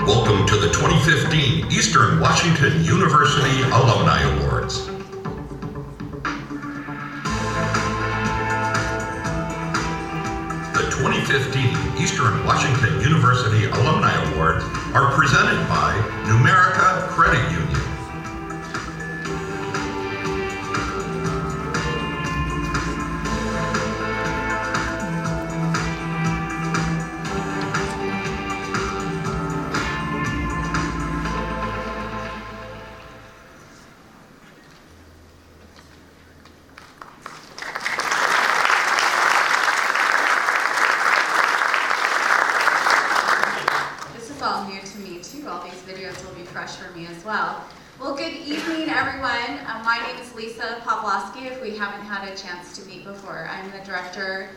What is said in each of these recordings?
Welcome to the 2015 Eastern Washington University Alumni Awards. The 2015 Eastern Washington University Alumni Awards are presented by Numerica Credit Union. All new to me too. All these videos will be fresh for me as well. Well, good evening, everyone. My name is Lisa Pawlowski, if we haven't had a chance to meet before. I'm the director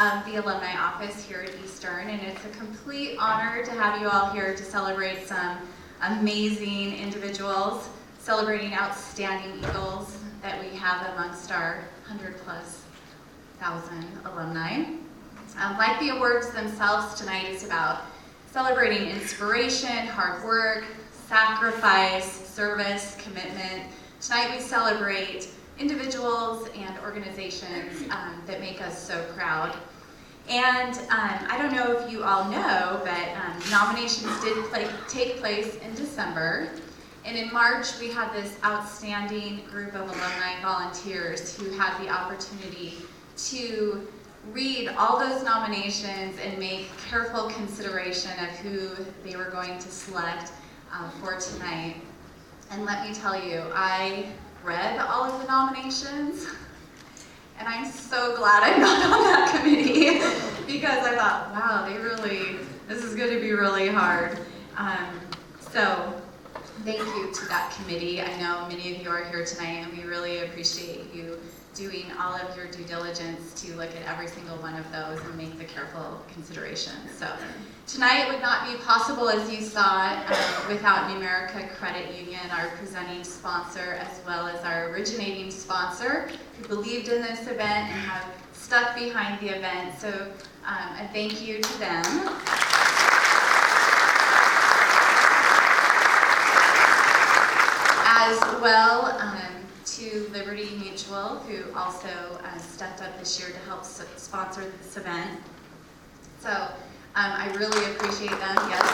of the Alumni Office here at Eastern, and it's a complete honor to have you all here to celebrate some amazing individuals, celebrating outstanding Eagles that we have amongst our 100,000+ alumni. Like the awards themselves, tonight is about celebrating inspiration, hard work, sacrifice, service, commitment. Tonight we celebrate individuals and organizations that make us so proud. And I don't know if you all know, but nominations did take place in December. And in March, we had this outstanding group of alumni volunteers who had the opportunity to read all those nominations and make careful consideration of who they were going to select for tonight. And let me tell you, I read all of the nominations, and I'm so glad I'm not on that committee because I thought, wow, this is going to be really hard. So thank you to that committee. I know many of you are here tonight, and we really appreciate you doing all of your due diligence to look at every single one of those and make the careful considerations. So tonight would not be possible, as you saw, without Numerica Credit Union, our presenting sponsor, as well as our originating sponsor, who believed in this event and have stuck behind the event. So a thank you to them. As well, to Liberty Mutual, who also stepped up this year to help sponsor this event. So I really appreciate them. Yes.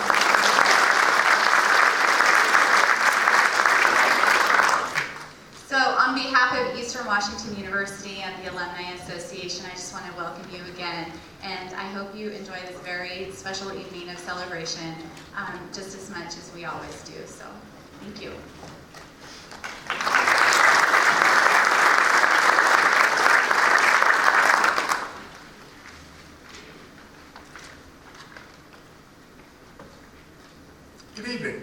So on behalf of Eastern Washington University and the Alumni Association, I just want to welcome you again, and I hope you enjoy this very special evening of celebration just as much as we always do. So thank you. Good evening.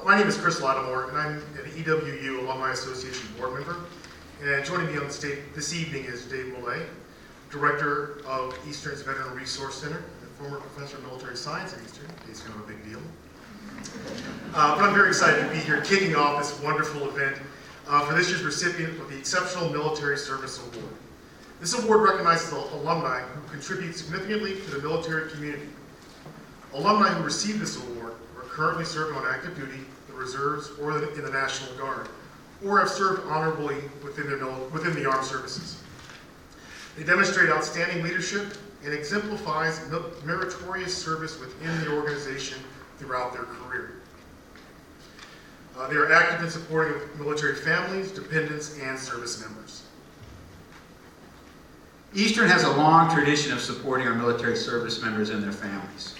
My name is Chris Lattimore, and I'm an EWU Alumni Association board member. And joining me on the stage this evening is Dave Millay, Director of Eastern's Veteran Resource Center and former Professor of Military Science at Eastern. It's kind of a big deal. But I'm very excited to be here kicking off this wonderful event for this year's recipient of the Exceptional Military Service Award. This award recognizes alumni who contribute significantly to the military community. Alumni who receive this award are currently serving on active duty, the reserves, or in the National Guard, or have served honorably within the armed services. They demonstrate outstanding leadership and exemplifies meritorious service within the organization throughout their career. They are active in supporting military families, dependents, and service members. Eastern has a long tradition of supporting our military service members and their families.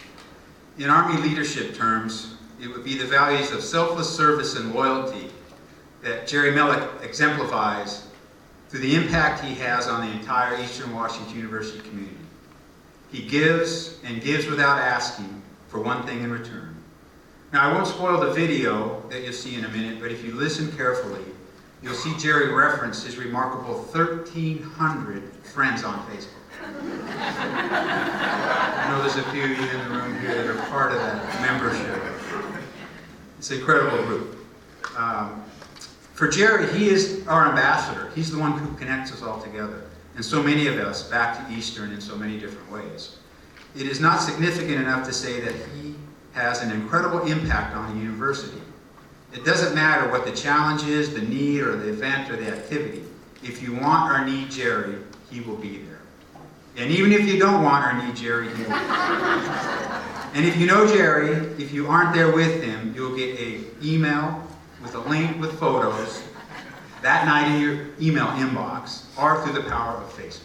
In Army leadership terms, it would be the values of selfless service and loyalty that Jerry Mellick exemplifies through the impact he has on the entire Eastern Washington University community. He gives and gives without asking for one thing in return. Now, I won't spoil the video that you'll see in a minute, but if you listen carefully, you'll see Jerry reference his remarkable 1,300 friends on Facebook. I know there's a few of you in the room here that are part of that membership. It's an incredible group. For Jerry, he is our ambassador. He's the one who connects us all together, and so many of us back to Eastern in so many different ways. It is not significant enough to say that he has an incredible impact on the university. It doesn't matter what the challenge is, the need, or the event, or the activity. If you want or need Jerry, he will be there. And even if you don't want or need Jerry, he will be there. And if you know Jerry, if you aren't there with him, you'll get an email with a link with photos that night in your email inbox, or through the power of Facebook.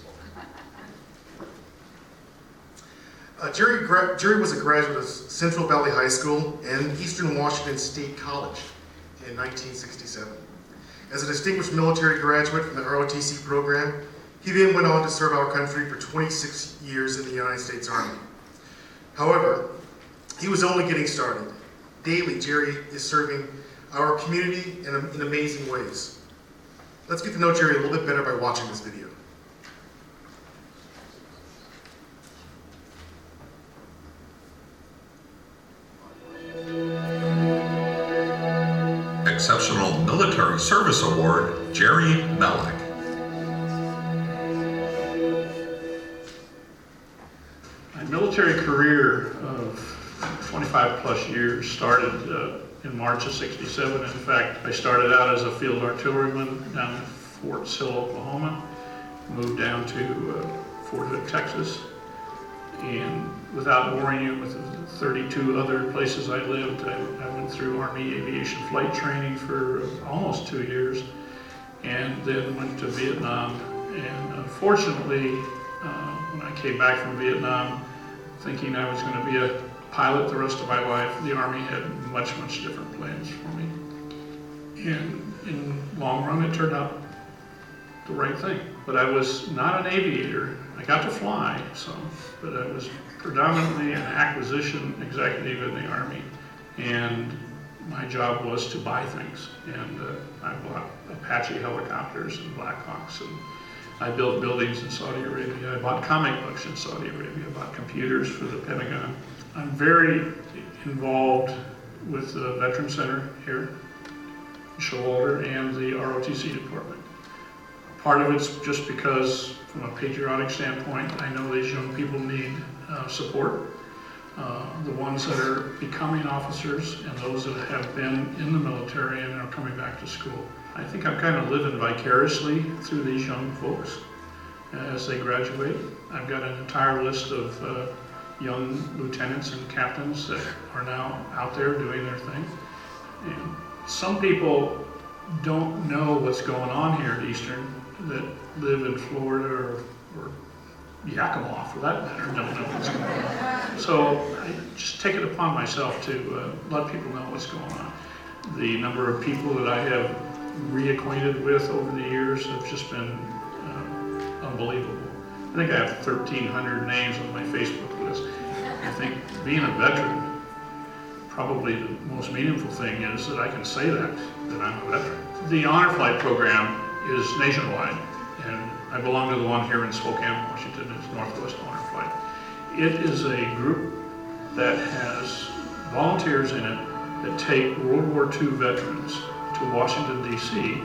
Jerry was a graduate of Central Valley High School and Eastern Washington State College in 1967. As a distinguished military graduate from the ROTC program, he then went on to serve our country for 26 years in the United States Army. However, he was only getting started. Daily, Jerry is serving our community in amazing ways. Let's get to know Jerry a little bit better by watching this video. Exceptional Military Service Award, Jerry Mellick. My military career of 25 plus years started in March of '67. In fact, I started out as a field artilleryman down in Fort Sill, Oklahoma, moved down to Fort Hood, Texas, and without boring you with 32 other places I lived, I went through Army aviation flight training for almost 2 years, and then went to Vietnam. And unfortunately, when I came back from Vietnam, thinking I was going to be a pilot the rest of my life, the Army had much, much different plans for me. And in long run, it turned out the right thing. But I was not an aviator. I got to fly some, but I was predominantly an acquisition executive in the Army. And my job was to buy things. And I bought Apache helicopters and Blackhawks, and I built buildings in Saudi Arabia. I bought comic books in Saudi Arabia. I bought computers for the Pentagon. I'm very involved with the Veteran Center here in Showalter and the ROTC department. Part of it's just because, from a patriotic standpoint, I know these young people need support. The ones that are becoming officers and those that have been in the military and are coming back to school. I think I'm kind of living vicariously through these young folks as they graduate. I've got an entire list of young lieutenants and captains that are now out there doing their thing. And some people don't know what's going on here at Eastern that live in Florida or Yakima, for that matter, don't know what's going on. So I just take it upon myself to let people know what's going on. The number of people that I have reacquainted with over the years have just been unbelievable. I think I have 1,300 names on my Facebook list. I think being a veteran, probably the most meaningful thing is that I can say that I'm a veteran. The Honor Flight program is nationwide, and I belong to the one here in Spokane, Washington. It's Northwest Honor Flight. It is a group that has volunteers in it that take World War II veterans to Washington, D.C.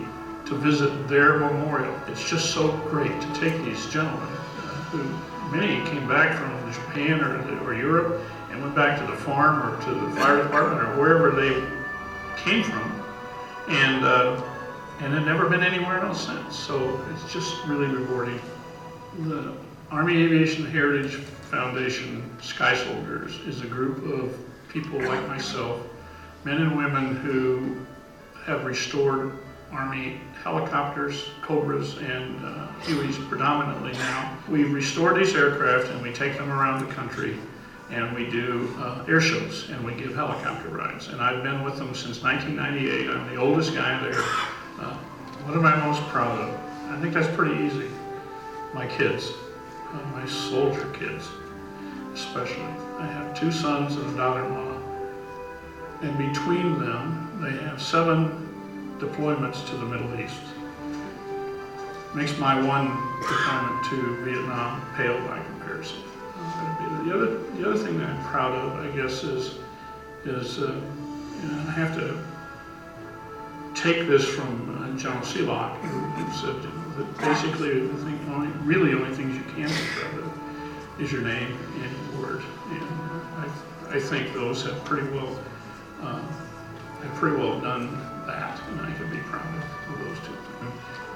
to visit their memorial. It's just so great to take these gentlemen who many came back from Japan or Europe and went back to the farm or to the fire department or wherever they came from, and had never been anywhere else since. So it's just really rewarding. The Army Aviation Heritage Foundation Sky Soldiers is a group of people like myself, men and women who have restored Army helicopters, Cobras, and Hueys predominantly now. We've restored these aircraft and we take them around the country and we do air shows, and we give helicopter rides. And I've been with them since 1998. I'm the oldest guy there. What am I most proud of? I think that's pretty easy. My kids, my soldier kids, especially. I have 2 sons and a daughter-in-law, and between them, they have 7 deployments to the Middle East. Makes my one deployment to Vietnam pale by comparison. The other thing that I'm proud of, I guess, is I have to take this from General Seelock, who said that basically the only things you can be proud of is your name and your word. And I think those have pretty well done that, and I can be proud of those 2.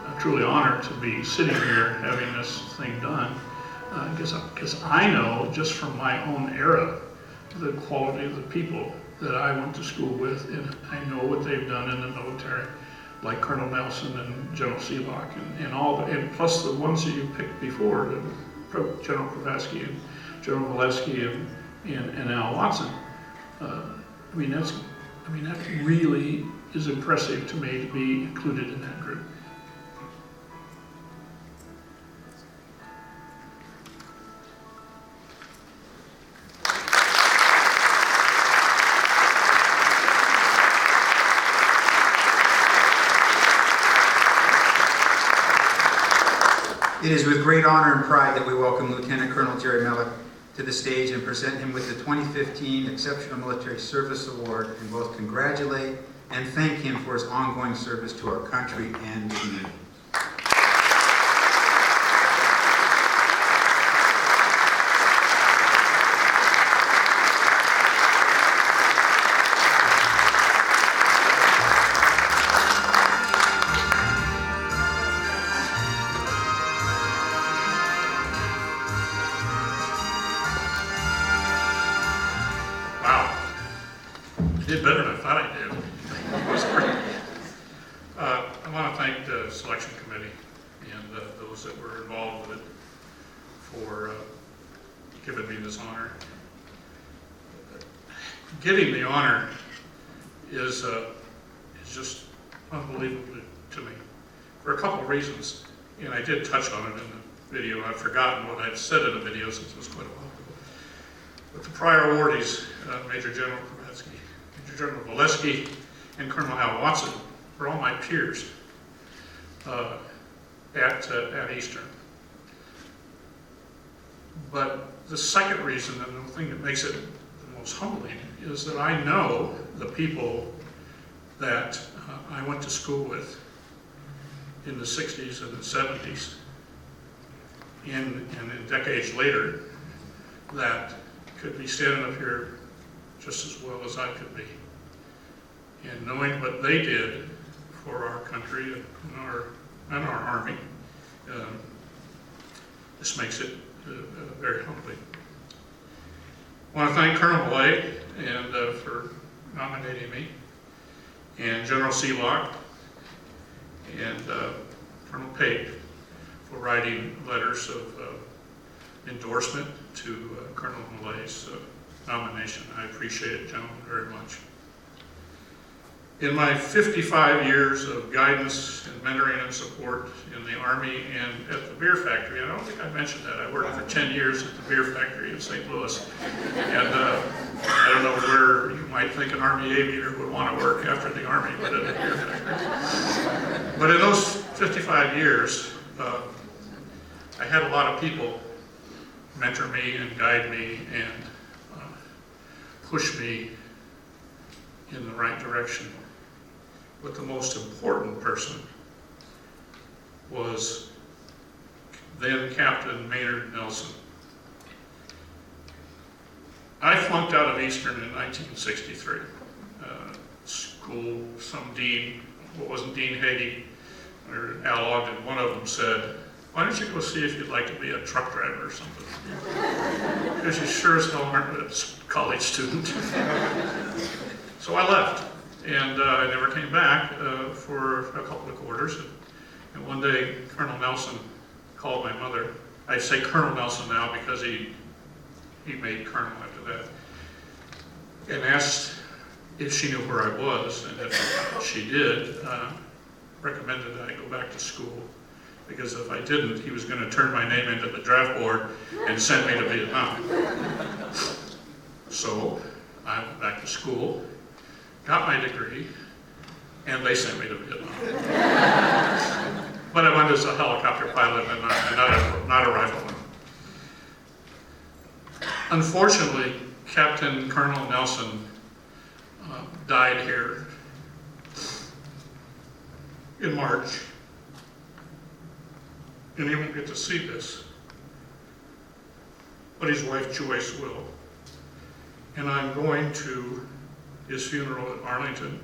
I'm truly honored to be sitting here having this thing done, because I know just from my own era the quality of the people that I went to school with, and I know what they've done in the military, like Colonel Nelson and General Seelock, and plus the ones that you picked before, General Kravatsky and General Valesky and Al Watson. That really is impressive to me to be included in that group. It is with great honor and pride that we welcome Lieutenant Colonel Jerry Mellick to the stage and present him with the 2015 Exceptional Military Service Award, and both congratulate and thank him for his ongoing service to our country and community. Did better than I thought I did. It was great. I want to thank the selection committee and those that were involved with it for giving me this honor. Getting the honor is just unbelievable to me for a couple of reasons, and I did touch on it in the video. I've forgotten what I'd said in the video since it was quite a while ago. But the prior awardees, Major General Kravatsky, Major General Valesky, and Colonel Al Watson were all my peers at Eastern. But the second reason, and the thing that makes it the most humbling, is that I know the people that I went to school with in the 60s and the 70s, and in decades later, that could be standing up here just as well as I could be. And knowing what they did for our country and our Army, this makes it very humbling. I want to thank Colonel Millay and for nominating me, and General Seelock, and Colonel Pape for writing letters of endorsement to Colonel Millay's nomination. I appreciate it, gentlemen, very much. In my 55 years of guidance and mentoring and support in the Army and at the beer factory, and I don't think I mentioned that, I worked for 10 years at the beer factory in St. Louis. And I don't know where you might think an Army aviator would want to work after the Army, but at a beer factory. But in those 55 years, I had a lot of people mentor me and guide me and push me in the right direction. But the most important person was then Captain Maynard Nelson. I flunked out of Eastern in 1963. School, some dean, what wasn't Dean Hagee or Al Ogden, one of them said, "Why don't you go see if you'd like to be a truck driver or something? Because you sure as hell aren't a college student." So I left, and I never came back for a couple of quarters. And one day, Colonel Nelson called my mother. I say Colonel Nelson now because he made Colonel after to that, and asked if she knew where I was, and if she did, recommended that I go back to school. Because if I didn't, he was going to turn my name into the draft board and send me to Vietnam. So I went back to school, got my degree, and they sent me to Vietnam. But I went as a helicopter pilot and not a rifleman. Unfortunately, Captain Colonel Nelson died here in March. And he won't get to see this, but his wife Joyce will. And I'm going to his funeral at Arlington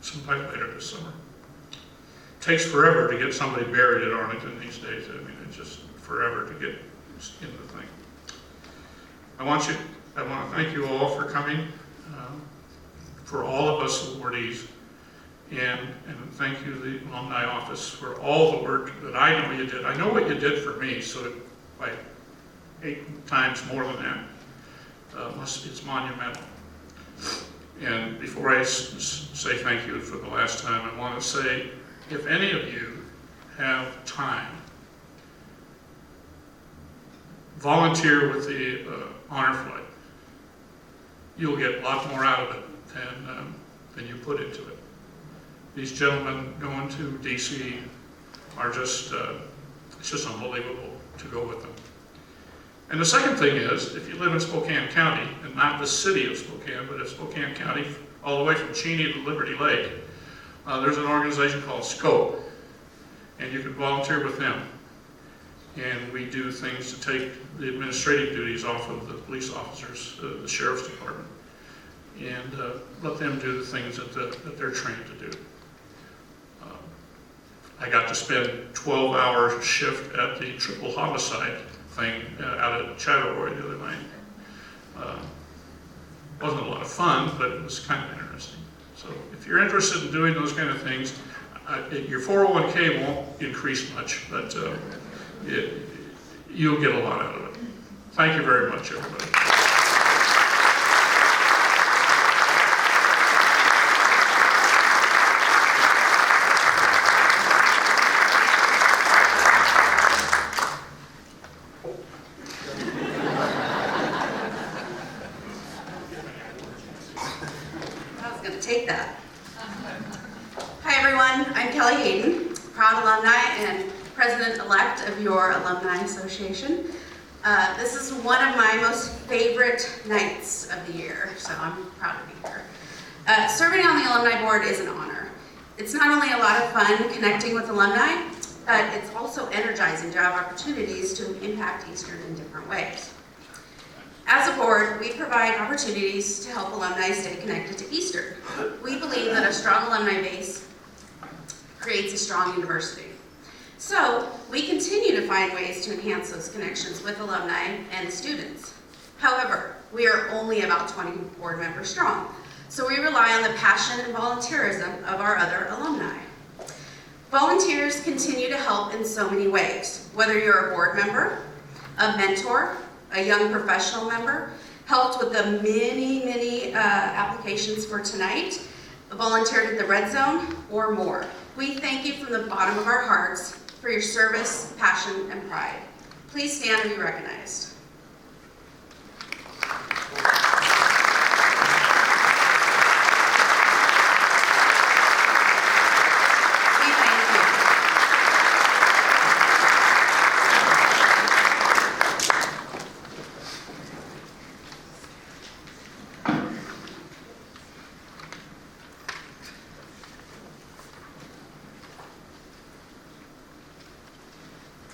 sometime later this summer. It takes forever to get somebody buried at Arlington these days. I mean, it's just forever to get in the thing. I want to thank you all for coming, for all of us awardees. And thank you, the Alumni Office, for all the work that I know you did. I know what you did for me, so like 8 times more than that. It's monumental. And before I say thank you for the last time, I want to say, if any of you have time, volunteer with the honor flight. You'll get a lot more out of it than you put into it. These gentlemen going to DC are just, it's just unbelievable to go with them. And the second thing is, if you live in Spokane County, and not the city of Spokane, but in Spokane County, all the way from Cheney to Liberty Lake, there's an organization called SCOPE, and you can volunteer with them. And we do things to take the administrative duties off of the police officers, the sheriff's department, and let them do the things that they're trained to do. I got to spend 12-hour shift at the triple homicide thing out at Chatteroy the other night. Wasn't a lot of fun, but it was kind of interesting. So if you're interested in doing those kind of things, your 401k won't increase much, but you'll get a lot out of it. Thank you very much, everybody. Take that. Hi everyone, I'm Kelly Hayden, proud alumni and president-elect of your Alumni Association. This is one of my most favorite nights of the year, so I'm proud to be here. Serving on the Alumni Board is an honor. It's not only a lot of fun connecting with alumni, but it's also energizing to have opportunities to impact Eastern in different ways. As a board, we provide opportunities to help alumni stay connected to Eastern. We believe that a strong alumni base creates a strong university. So, we continue to find ways to enhance those connections with alumni and students. However, we are only about 20 board members strong, so we rely on the passion and volunteerism of our other alumni. Volunteers continue to help in so many ways, whether you're a board member, a mentor, a young professional member, helped with the many applications for tonight, volunteered at the Red Zone, or more. We thank you from the bottom of our hearts for your service, passion, and pride. Please stand and be recognized. We thank you.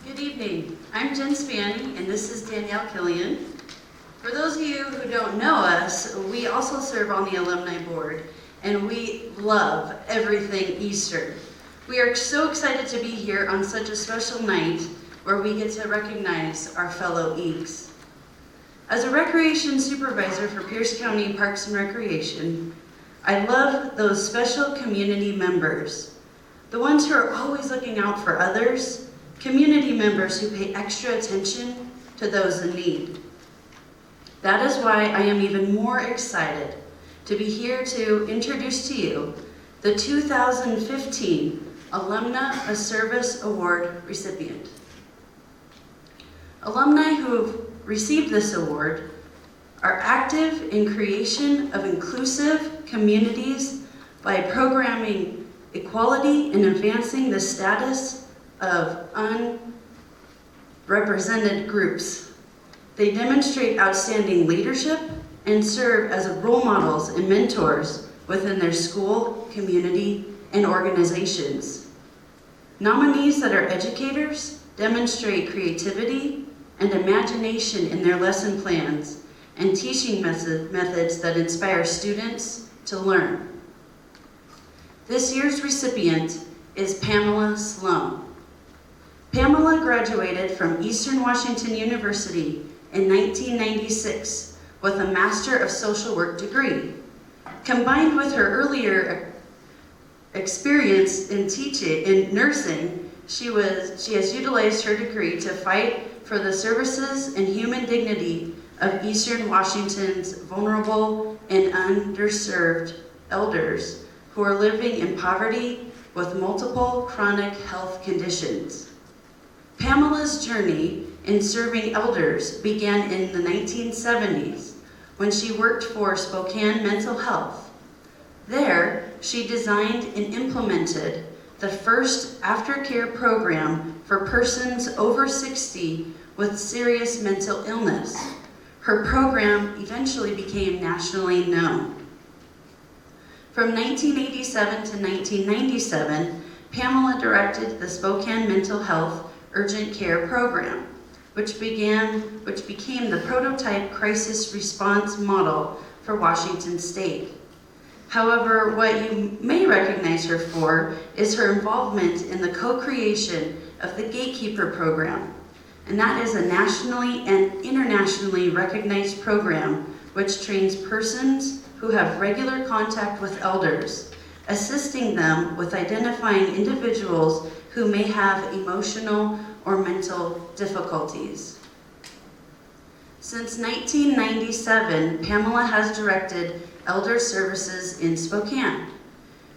Good evening. I'm Jen Spanny, and this is Danielle Killian. For those of you who don't know us, we also serve on the Alumni Board, and we love everything Eastern. We are so excited to be here on such a special night where we get to recognize our fellow Eags. As a recreation supervisor for Pierce County Parks and Recreation, I love those special community members, the ones who are always looking out for others, community members who pay extra attention to those in need. That is why I am even more excited to be here to introduce to you the 2015 Alumni of Service Award recipient. Alumni who have received this award are active in creation of inclusive communities by programming equality and advancing the status of unrepresented groups. They demonstrate outstanding leadership and serve as role models and mentors within their school, community, and organizations. Nominees that are educators demonstrate creativity and imagination in their lesson plans and teaching methods that inspire students to learn. This year's recipient is Pamela Sloan. Pamela graduated from Eastern Washington University in 1996 with a Master of Social Work degree. Combined with her earlier experience in nursing, she has utilized her degree to fight for the services and human dignity of Eastern Washington's vulnerable and underserved elders who are living in poverty with multiple chronic health conditions. Pamela's journey in serving elders began in the 1970s when she worked for Spokane Mental Health. There, she designed and implemented the first aftercare program for persons over 60 with serious mental illness. Her program eventually became nationally known. From 1987 to 1997, Pamela directed the Spokane Mental Health Urgent Care Program, which became the prototype crisis response model for Washington State. However, what you may recognize her for is her involvement in the co-creation of the Gatekeeper program, and that is a nationally and internationally recognized program which trains persons who have regular contact with elders, assisting them with identifying individuals who may have emotional or mental difficulties. Since 1997, Pamela has directed elder services in Spokane.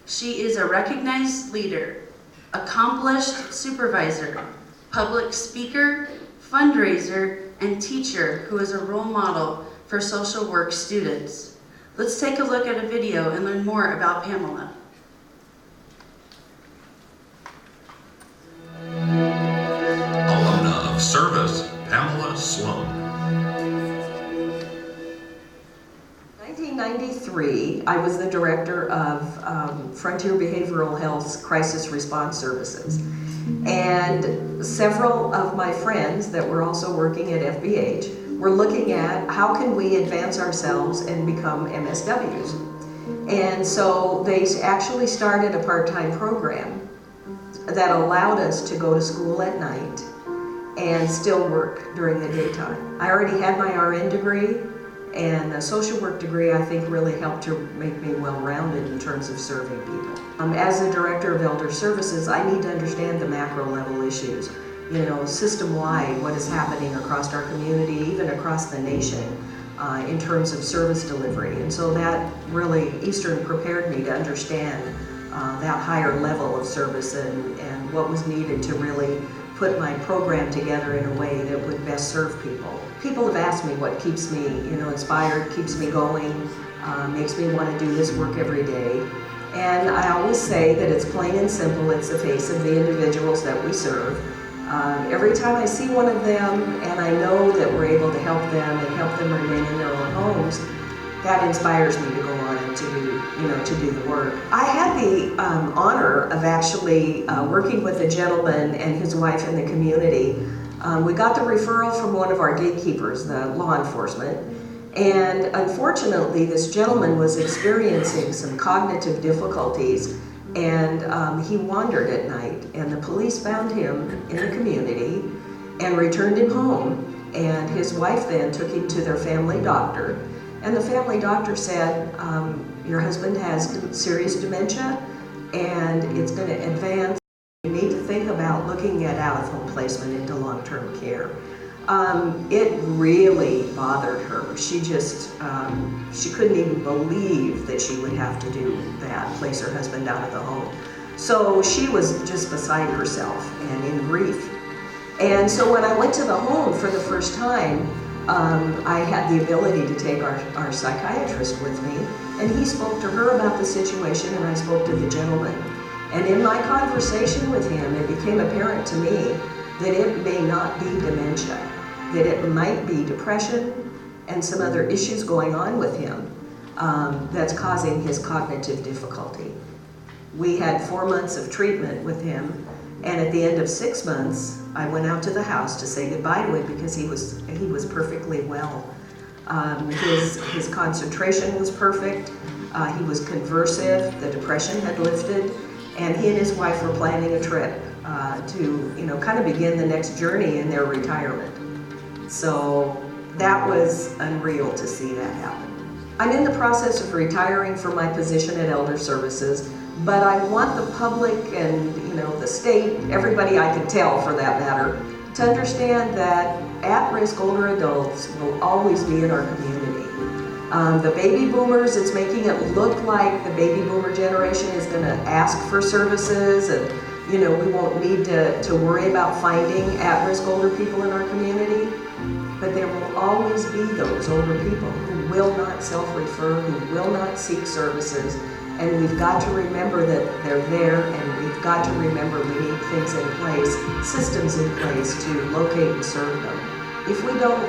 She is a recognized leader, accomplished supervisor, public speaker, fundraiser, and teacher who is a role model for social work students. Let's take a look at a video and learn more about Pamela. Alumna of Service, Pamela Sloan. 1993, I was the director of Frontier Behavioral Health's Crisis Response Services. And several of my friends that were also working at FBH were looking at how can we advance ourselves and become MSWs. And so they actually started a part-time program that allowed us to go to school at night and still work during the daytime. I already had my RN degree, and the social work degree I think really helped to make me well-rounded in terms of serving people. As the director of elder services, I need to understand the macro level issues. You know, system-wide, what is happening across our community, even across the nation, in terms of service delivery. And so that really, Eastern prepared me to understand that higher level of service and what was needed to really put my program together in a way that would best serve people. People have asked me what keeps me, inspired, keeps me going, makes me want to do this work every day. And I always say that it's plain and simple, it's the face of the individuals that we serve. Every time I see one of them and I know that we're able to help them and help them remain in their own homes, that inspires me to go on and to do the work. I had the honor of actually working with a gentleman and his wife in the community. We got the referral from one of our gatekeepers, the law enforcement, and unfortunately this gentleman was experiencing some cognitive difficulties, and he wandered at night, and the police found him in the community and returned him home, and his wife then took him to their family doctor, and the family doctor said, your husband has serious dementia and it's going to advance. You need to think about looking at out-of-home placement into long-term care. It really bothered her. She just, she couldn't even believe that she would have to do that, place her husband out of the home. So she was just beside herself and in grief. And so when I went to the home for the first time, I had the ability to take our psychiatrist with me, and he spoke to her about the situation, and I spoke to the gentleman. And in my conversation with him, it became apparent to me that it may not be dementia, that it might be depression and some other issues going on with him that's causing his cognitive difficulty. We had 4 months of treatment with him, and at the end of 6 months, I went out to the house to say goodbye to him because he was perfectly well. His concentration was perfect. He was conversive. The depression had lifted, and he and his wife were planning a trip to, kind of begin the next journey in their retirement. So that was unreal to see that happen. I'm in the process of retiring from my position at Elder Services, but I want the public and the state, everybody I can tell for that matter, to understand that at-risk older adults will always be in our community. The baby boomers, it's making it look like the baby boomer generation is going to ask for services, and we won't need to worry about finding at-risk older people in our community. But there will always be those older people who will not self-refer, who will not seek services. And we've got to remember that they're there, and we've got to remember we need things in place, systems in place to locate and serve them. If we don't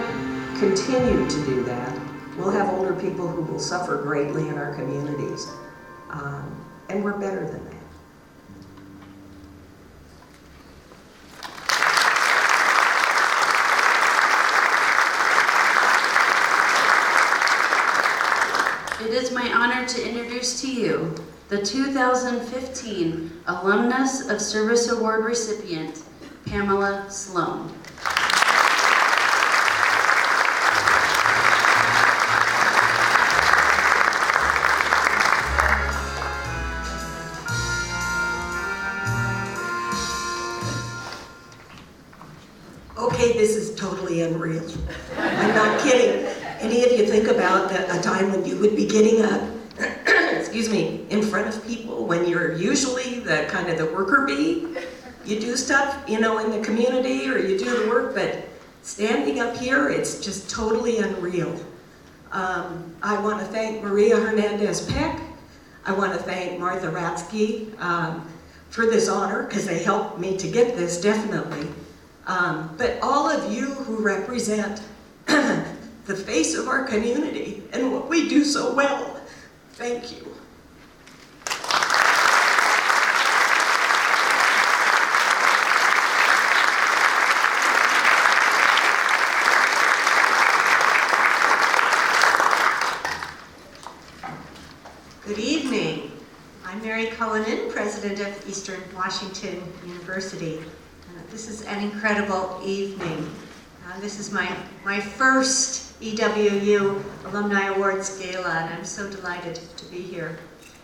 continue to do that, we'll have older people who will suffer greatly in our communities. And we're better than that. It is my honor to introduce to you the 2015 Alumnus of Service Award recipient, Pamela Sloan. Okay, this is totally unreal. I'm not kidding. Any of you think about a time when you would be getting up, excuse me, in front of people when you're usually the kind of the worker bee? You do stuff, in the community, or you do the work, but standing up here, it's just totally unreal. I want to thank Maria Hernandez-Peck. I want to thank Martha Ratsky for this honor, because they helped me to get this, definitely. But all of you who represent the face of our community and what we do so well, thank you. Good evening. I'm Mary Cullinan, president of Eastern Washington University. This is an incredible evening. This is my first EWU Alumni Awards Gala, and I'm so delighted to be here.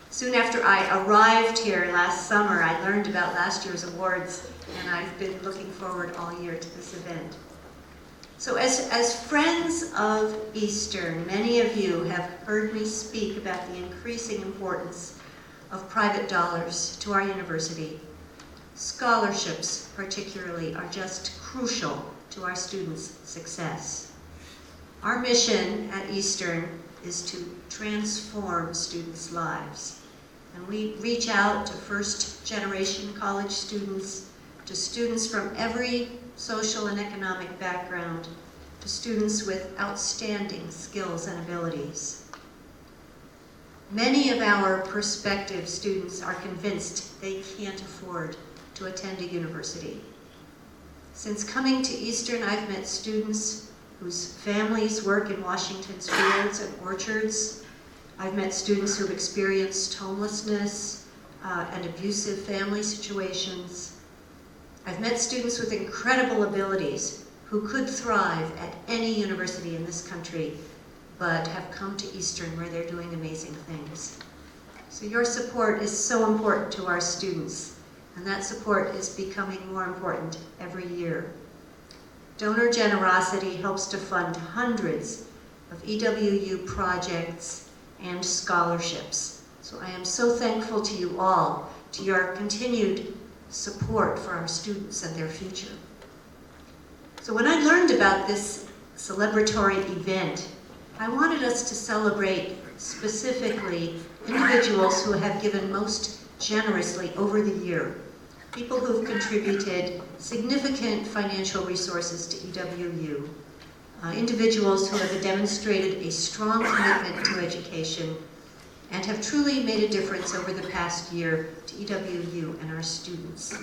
Soon after I arrived here last summer, I learned about last year's awards, and I've been looking forward all year to this event. So as friends of Eastern, many of you have heard me speak about the increasing importance of private dollars to our university. Scholarships, particularly, are just crucial to our students' success. Our mission at Eastern is to transform students' lives. And we reach out to first-generation college students, to students from every social and economic background, to students with outstanding skills and abilities. Many of our prospective students are convinced they can't afford to attend a university. Since coming to Eastern, I've met students whose families work in Washington's fields and orchards. I've met students who've experienced homelessness and abusive family situations. I've met students with incredible abilities who could thrive at any university in this country, but have come to Eastern where they're doing amazing things. So your support is so important to our students, and that support is becoming more important every year. donor generosity helps to fund hundreds of EWU projects and scholarships. So I am so thankful to you all, to your continued support for our students and their future. So when I learned about this celebratory event, I wanted us to celebrate specifically individuals who have given most generously over the year, people who've contributed significant financial resources to EWU, individuals who have demonstrated a strong commitment to education and have truly made a difference over the past year to EWU and our students.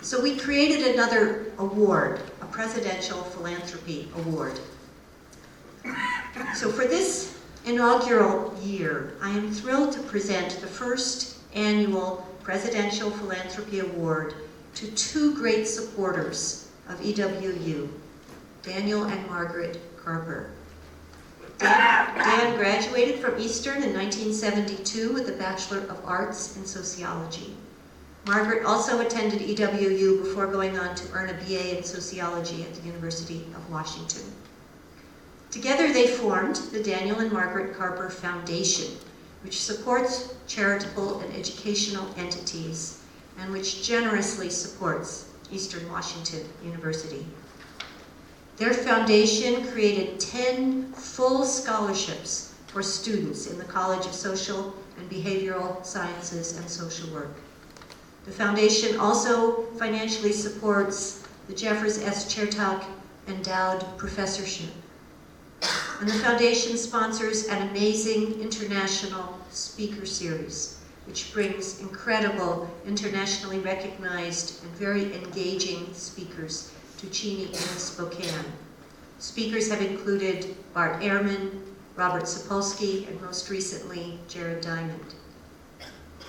So we created another award, a Presidential Philanthropy Award. So for this inaugural year, I am thrilled to present the first annual Presidential Philanthropy Award to two great supporters of EWU, Daniel and Margaret Carper. Dan graduated from Eastern in 1972 with a Bachelor of Arts in Sociology. Margaret also attended EWU before going on to earn a BA in Sociology at the University of Washington. Together they formed the Daniel and Margaret Carper Foundation, which supports charitable and educational entities and which generously supports Eastern Washington University. Their foundation created 10 full scholarships for students in the College of Social and Behavioral Sciences and Social Work. The foundation also financially supports the Jeffers S. Chertok Endowed Professorship. And the foundation sponsors an amazing international speaker series, which brings incredible, internationally recognized and very engaging speakers to Cheney and Spokane. Speakers have included Bart Ehrman, Robert Sapolsky, and most recently, Jared Diamond.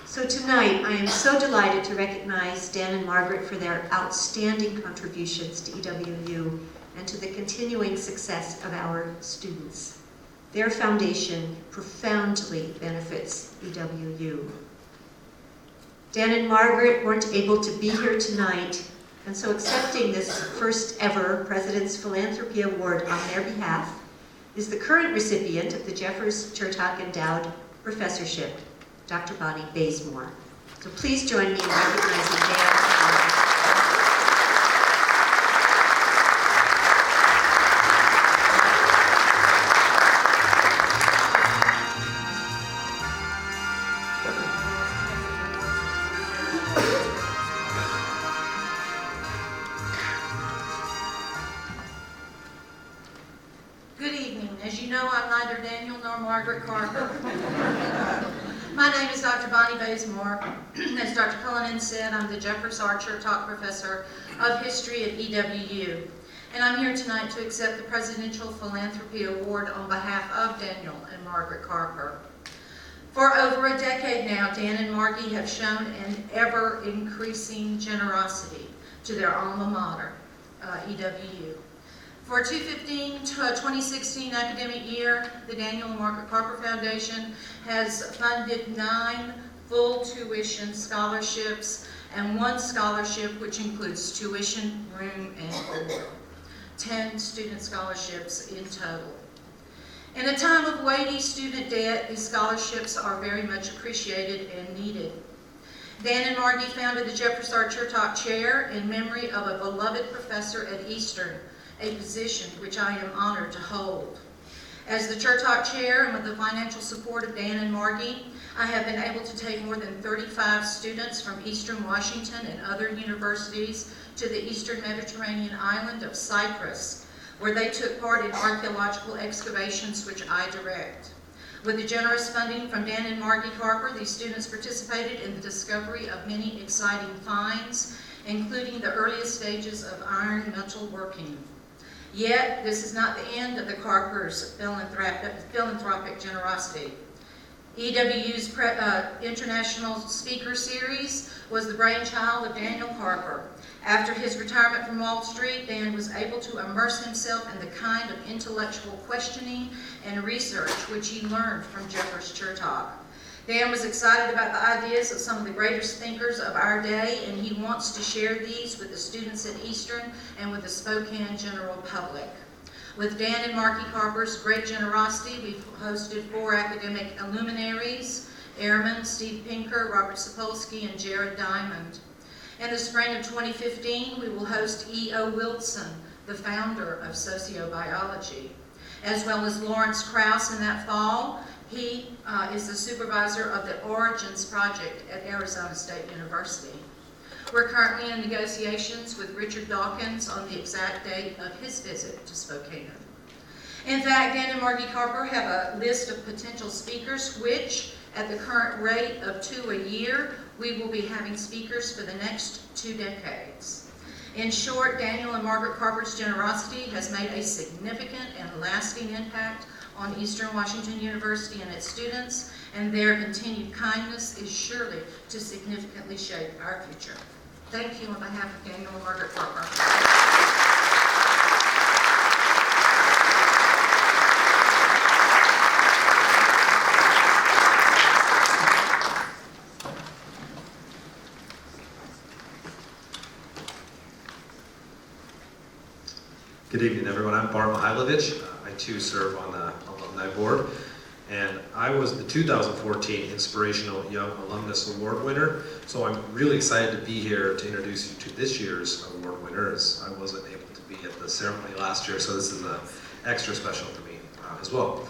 So tonight, I am so delighted to recognize Dan and Margaret for their outstanding contributions to EWU and to the continuing success of our students. Their foundation profoundly benefits EWU. Dan and Margaret weren't able to be here tonight, and so accepting this first ever President's Philanthropy Award on their behalf is the current recipient of the Jeffers Chertok Endowed Professorship, Dr. Bonnie Bazemore. So please join me in recognizing Dan and Margaret. Good evening. As you know, I'm neither Daniel nor Margaret Carper. My name is Dr. Bonnie Bazemore. As Dr. Cullinan said, I'm the Jeffers R. Chertok Professor of History at EWU. And I'm here tonight to accept the Presidential Philanthropy Award on behalf of Daniel and Margaret Carper. For over a decade now, Dan and Margie have shown an ever-increasing generosity to their alma mater, EWU. For 2015-2016 academic year, the Daniel and Margaret Carper Foundation has funded 9 full tuition scholarships and 1 scholarship which includes tuition, room, and board. 10 student scholarships in total. In a time of weighty student debt, these scholarships are very much appreciated and needed. Dan and Margie founded the Jeffers R. Chertok Chair in memory of a beloved professor at Eastern, a position which I am honored to hold. As the Chertok Chair and with the financial support of Dan and Margie, I have been able to take more than 35 students from Eastern Washington and other universities to the Eastern Mediterranean island of Cyprus, where they took part in archaeological excavations which I direct. With the generous funding from Dan and Margie Carper, these students participated in the discovery of many exciting finds, including the earliest stages of iron metalworking. Yet, this is not the end of the Carpers' philanthropic generosity. EWU's International Speaker Series was the brainchild of Daniel Carper. After his retirement from Wall Street, Dan was able to immerse himself in the kind of intellectual questioning and research which he learned from Jeffers Chertok. Dan was excited about the ideas of some of the greatest thinkers of our day, and he wants to share these with the students at Eastern and with the Spokane general public. With Dan and Marky Carper's great generosity, we've hosted 4 academic luminaries: Airman Steve Pinker, Robert Sapolsky, and Jared Diamond. In the spring of 2015, we will host E.O. Wilson, the founder of sociobiology, as well as Lawrence Krauss in that fall. He is the supervisor of the Origins Project at Arizona State University. We're currently in negotiations with Richard Dawkins on the exact date of his visit to Spokane. In fact, Dan and Margie Carper have a list of potential speakers, which, at the current rate of 2 a year, we will be having speakers for the next 2 decades. In short, Daniel and Margaret Carper's generosity has made a significant and lasting impact on Eastern Washington University and its students, and their continued kindness is surely to significantly shape our future. Thank you on behalf of Daniel and Margaret Carper. Good evening, everyone. I'm Bart Mihailovich. I too serve on the Alumni Board, and I was the 2014 Inspirational Young Alumnus Award winner, so I'm really excited to be here to introduce you to this year's award winners. I wasn't able to be at the ceremony last year, so this is extra special to me as well.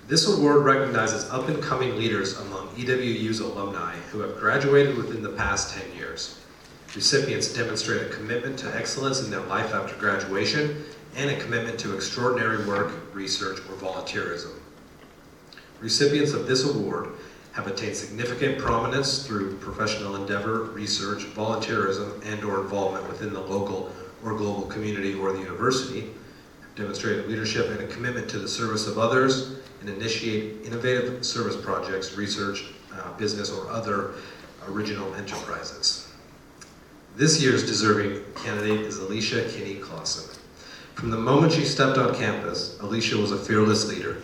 This award recognizes up-and-coming leaders among EWU's alumni who have graduated within the past 10 years. Recipients demonstrate a commitment to excellence in their life after graduation and a commitment to extraordinary work, research, or volunteerism. Recipients of this award have attained significant prominence through professional endeavor, research, volunteerism, and/or involvement within the local or global community or the university, have demonstrated leadership and a commitment to the service of others, and initiate innovative service projects, research, business, or other original enterprises. This year's deserving candidate is Alicia Kinney Clausen. From the moment she stepped on campus, Alicia was a fearless leader.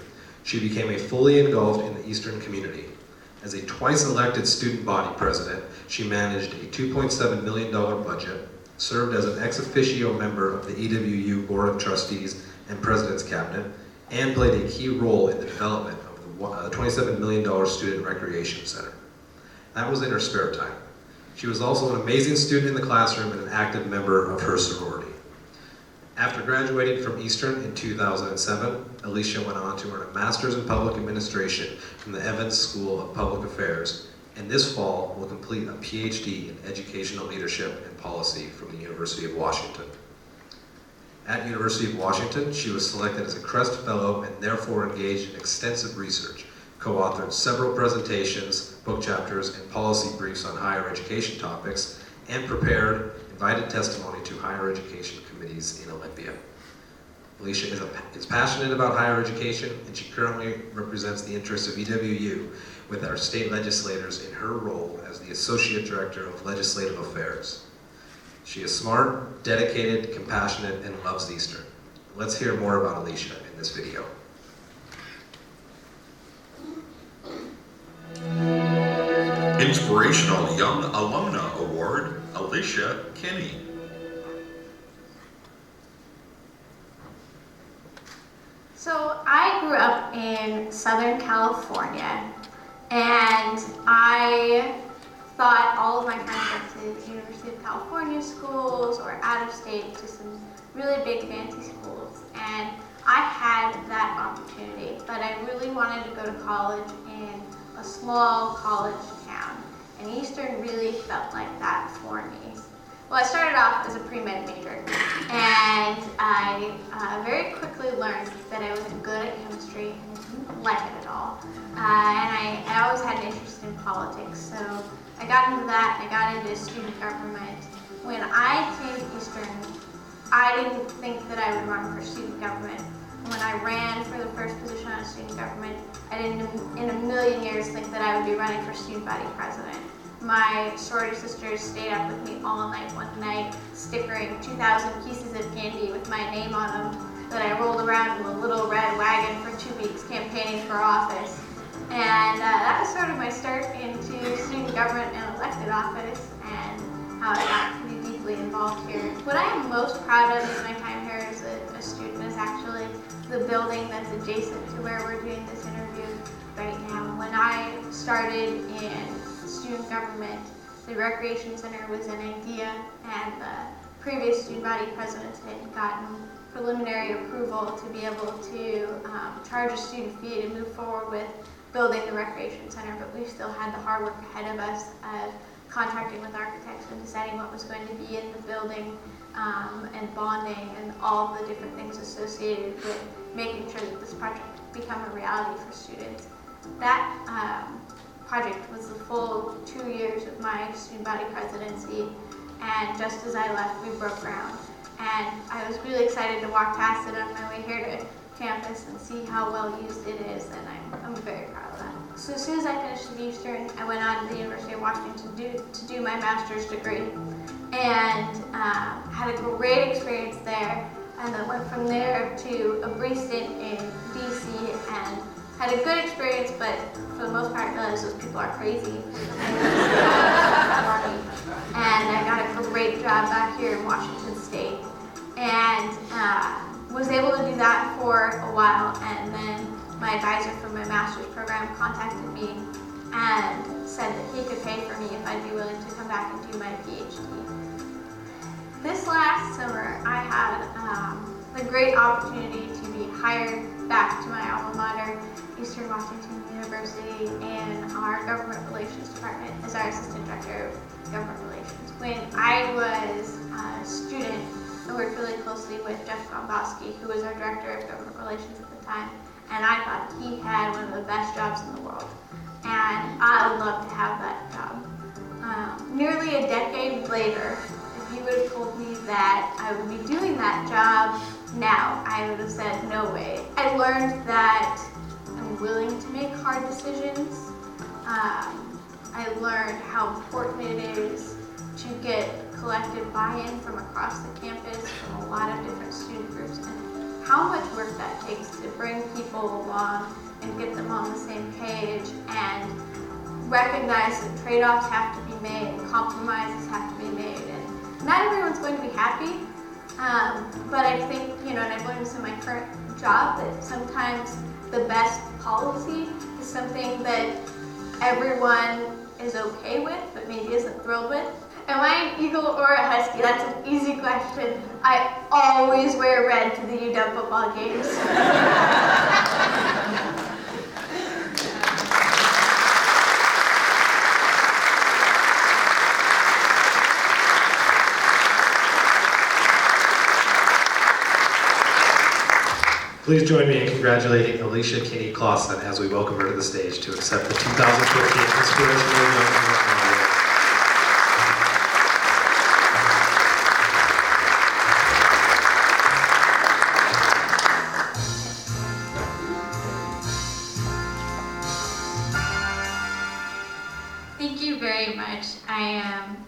She became a fully engulfed in the Eastern community. As a twice elected student body president, she managed a $2.7 million budget, served as an ex officio member of the EWU Board of Trustees and President's Cabinet, and played a key role in the development of the $27 million Student Recreation Center. That was in her spare time. She was also an amazing student in the classroom and an active member of her sorority. After graduating from Eastern in 2007, Alicia went on to earn a master's in public administration from the Evans School of Public Affairs, and this fall will complete a PhD in educational leadership and policy from the University of Washington. At University of Washington, she was selected as a Crest Fellow and therefore engaged in extensive research, co-authored several presentations, book chapters, and policy briefs on higher education topics, and prepared invited testimony to higher education committees in Olympia. Alicia is passionate about higher education, and she currently represents the interests of EWU with our state legislators in her role as the Associate Director of Legislative Affairs. She is smart, dedicated, compassionate, and loves Eastern. Let's hear more about Alicia in this video. Inspirational Young Alumna Award, Alicia Kinney. So I grew up in Southern California, and I thought all of my friends went to University of California schools or out of state to some really big fancy schools, and I had that opportunity, but I really wanted to go to college in a small college town, and Eastern really felt like that for me. Well, I started off as a pre-med major, and I very quickly learned that I wasn't good at chemistry and I didn't like it at all. And I always had an interest in politics, so I got into that, and I got into student government. When I came to Eastern, I didn't think that I would run for student government. When I ran for the first position on student government, I didn't in a million years think that I would be running for student body president. My sorority sisters stayed up with me all night one night, stickering 2,000 pieces of candy with my name on them that I rolled around in a little red wagon for 2 weeks campaigning for office. And that was sort of my start into student government and elected office, and how I got pretty deeply involved here. What I am most proud of in my time here as a student is actually the building that's adjacent to where we're doing this interview right now. When I started in student government, the recreation center was an idea, and the previous student body presidents had gotten preliminary approval to be able to charge a student fee to move forward with building the recreation center, but we still had the hard work ahead of us of contracting with architects and deciding what was going to be in the building, and bonding and all the different things associated with making sure that this project become a reality for students. That project was the full 2 years of my student body presidency, and just as I left, we broke ground. And I was really excited to walk past it on my way here to campus and see how well used it is, and I'm very proud of that. So as soon as I finished at Eastern, I went on to the University of Washington to do my master's degree, and had a great experience there, and then went from there to a brief stint in DC and had a good experience, but for the most part realized those people are crazy. And I got a great job back here in Washington State, and was able to do that for a while, and then my advisor for my master's program contacted me and said that he could pay for me if I'd be willing to come back and do my PhD. This last summer, I had the great opportunity to be hired back to my alma mater, Eastern Washington University, in our government relations department as our assistant director of government relations. When I was a student, I worked really closely with Jeff Gomboski, who was our director of government relations at the time, and I thought he had one of the best jobs in the world, and I would love to have that job. Nearly a decade later, if you would have told me that I would be doing that job now, I would have said no way. I learned that I'm willing to make hard decisions. I learned how important it is to get collective buy-in from across the campus, from a lot of different student groups, and how much work that takes to bring people along and get them on the same page, and recognize that trade-offs have to be made, and compromises have to be made, and not everyone's going to be happy, but I think, and I've learned this in my current job, that sometimes the best policy is something that everyone is okay with, but maybe isn't thrilled with. Am I an Eagle or a Husky? That's an easy question. I always wear red to the UW football games. Please join me in congratulating Alicia Kinney Clausen as we welcome her to the stage to accept the 2015 Inspirational Young Alumni Award. Thank you very much. I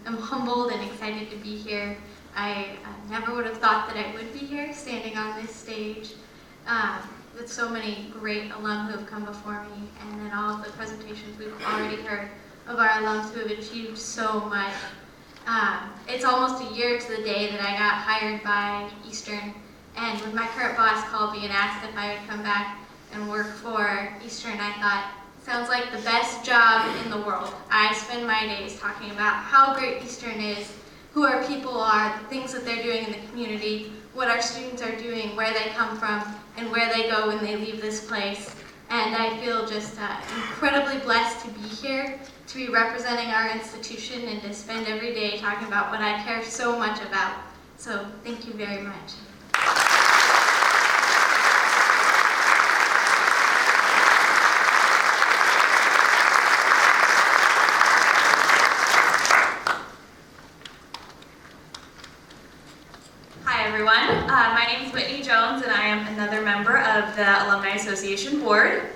am humbled and excited to be here. I never would have thought that I would be here standing on this stage with so many great alum who have come before me, and then all of the presentations we've already heard of our alums who have achieved so much. It's almost a year to the day that I got hired by Eastern, and when my current boss called me and asked if I would come back and work for Eastern, I thought, sounds like the best job in the world. I spend my days talking about how great Eastern is, who our people are, the things that they're doing in the community, what our students are doing, where they come from, and where they go when they leave this place. And I feel just incredibly blessed to be here, to be representing our institution, and to spend every day talking about what I care so much about. So thank you very much. My name is Whitney Jones, and I am another member of the Alumni Association Board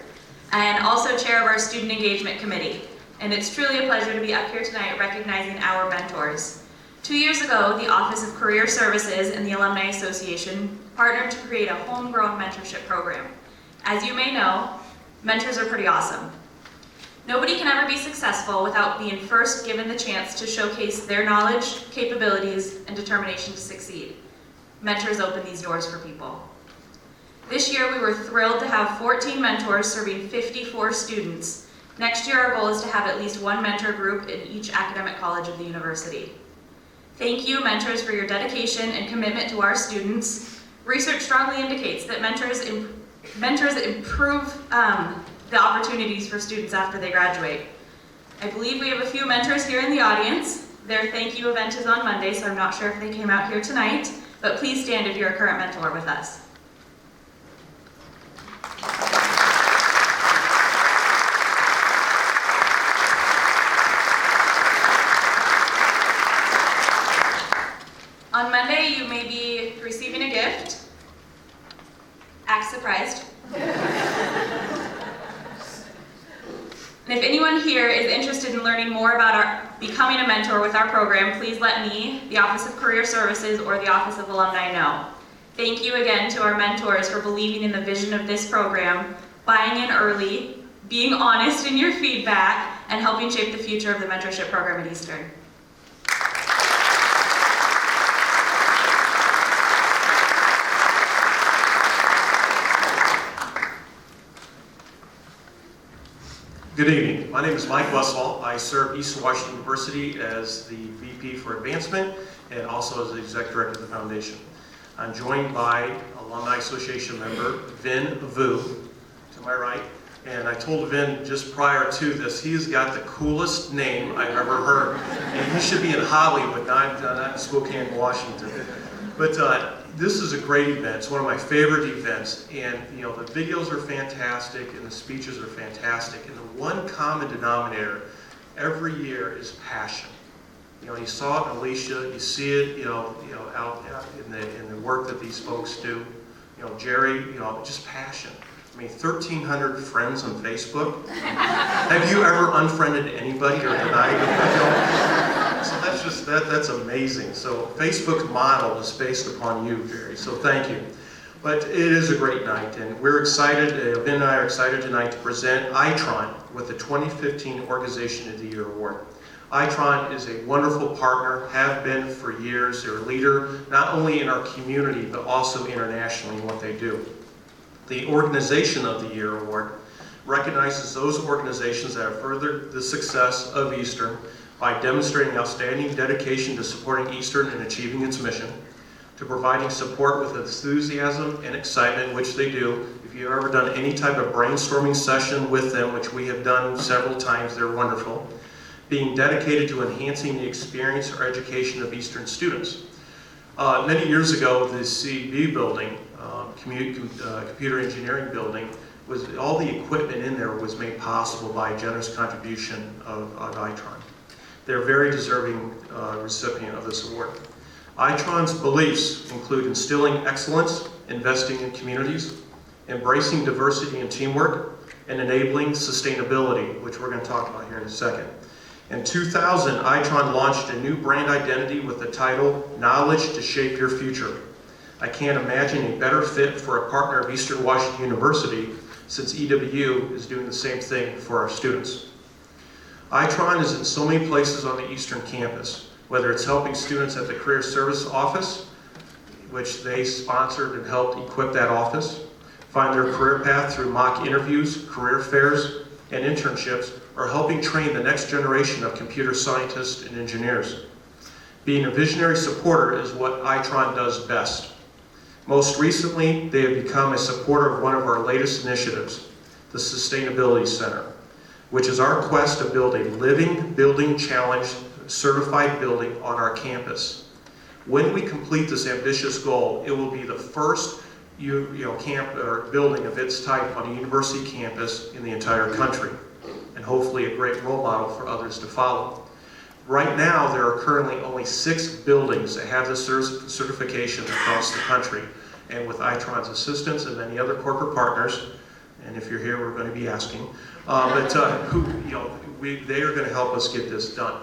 and also chair of our Student Engagement Committee. And it's truly a pleasure to be up here tonight recognizing our mentors. 2 years ago, the Office of Career Services and the Alumni Association partnered to create a homegrown mentorship program. As you may know, mentors are pretty awesome. Nobody can ever be successful without being first given the chance to showcase their knowledge, capabilities, and determination to succeed. Mentors open these doors for people. This year, we were thrilled to have 14 mentors serving 54 students. Next year, our goal is to have at least one mentor group in each academic college of the university. Thank you, mentors, for your dedication and commitment to our students. Research strongly indicates that mentors improve the opportunities for students after they graduate. I believe we have a few mentors here in the audience. Their thank you event is on Monday, so I'm not sure if they came out here tonight, but please stand if you're a current mentor with us. On Monday, you may be receiving a gift. Act surprised. And if anyone here is interested in learning more about becoming a mentor with our program, please let me, the Office of Career Services, or the Office of Alumni know. Thank you again to our mentors for believing in the vision of this program, buying in early, being honest in your feedback, and helping shape the future of the mentorship program at Eastern. Good evening. My name is Mike Westfall. I serve Eastern Washington University as the VP for Advancement and also as the Executive Director of the Foundation. I'm joined by Alumni Association member Vin Vu, to my right. And I told Vin just prior to this, he's got the coolest name I've ever heard. And he should be in Hollywood, not in Spokane, Washington. But this is a great event. It's one of my favorite events. And you know, the videos are fantastic and the speeches are fantastic. And the one common denominator every year is passion. You know, you saw it in Alicia, you see it, out in the work that these folks do. You know, Jerry, just passion. I mean, 1,300 friends on Facebook. Have you ever unfriended anybody or denied them? So that's amazing. So Facebook's model is based upon you, Jerry. So thank you. But it is a great night, and we're excited. Vin and I are excited tonight to present Itron with the 2015 Organization of the Year Award. Itron is a wonderful partner, have been for years. They're a leader not only in our community but also internationally in what they do. The Organization of the Year Award recognizes those organizations that have furthered the success of Eastern by demonstrating outstanding dedication to supporting Eastern and achieving its mission, to providing support with enthusiasm and excitement, which they do. If you've ever done any type of brainstorming session with them, which we have done several times, they're wonderful. Being dedicated to enhancing the experience or education of Eastern students. Many years ago, the CB building, computer engineering building, all the equipment in there was made possible by a generous contribution of Itron. They're a very deserving recipient of this award. Itron's beliefs include instilling excellence, investing in communities, embracing diversity and teamwork, and enabling sustainability, which we're going to talk about here in a second. In 2000, Itron launched a new brand identity with the title, Knowledge to Shape Your Future. I can't imagine a better fit for a partner of Eastern Washington University, since EWU is doing the same thing for our students. Itron is in so many places on the Eastern campus, whether it's helping students at the Career Service Office, which they sponsored and helped equip that office, find their career path through mock interviews, career fairs, and internships, or helping train the next generation of computer scientists and engineers. Being a visionary supporter is what Itron does best. Most recently, they have become a supporter of one of our latest initiatives, the Sustainability Center, which is our quest to build a living building challenge certified building on our campus. When we complete this ambitious goal, it will be the first building of its type on a university campus in the entire country, and hopefully a great role model for others to follow. Right now, there are currently only 6 buildings that have this certification across the country, and with Itron's assistance and many other corporate partners, and if you're here, we're going to be asking, they are going to help us get this done.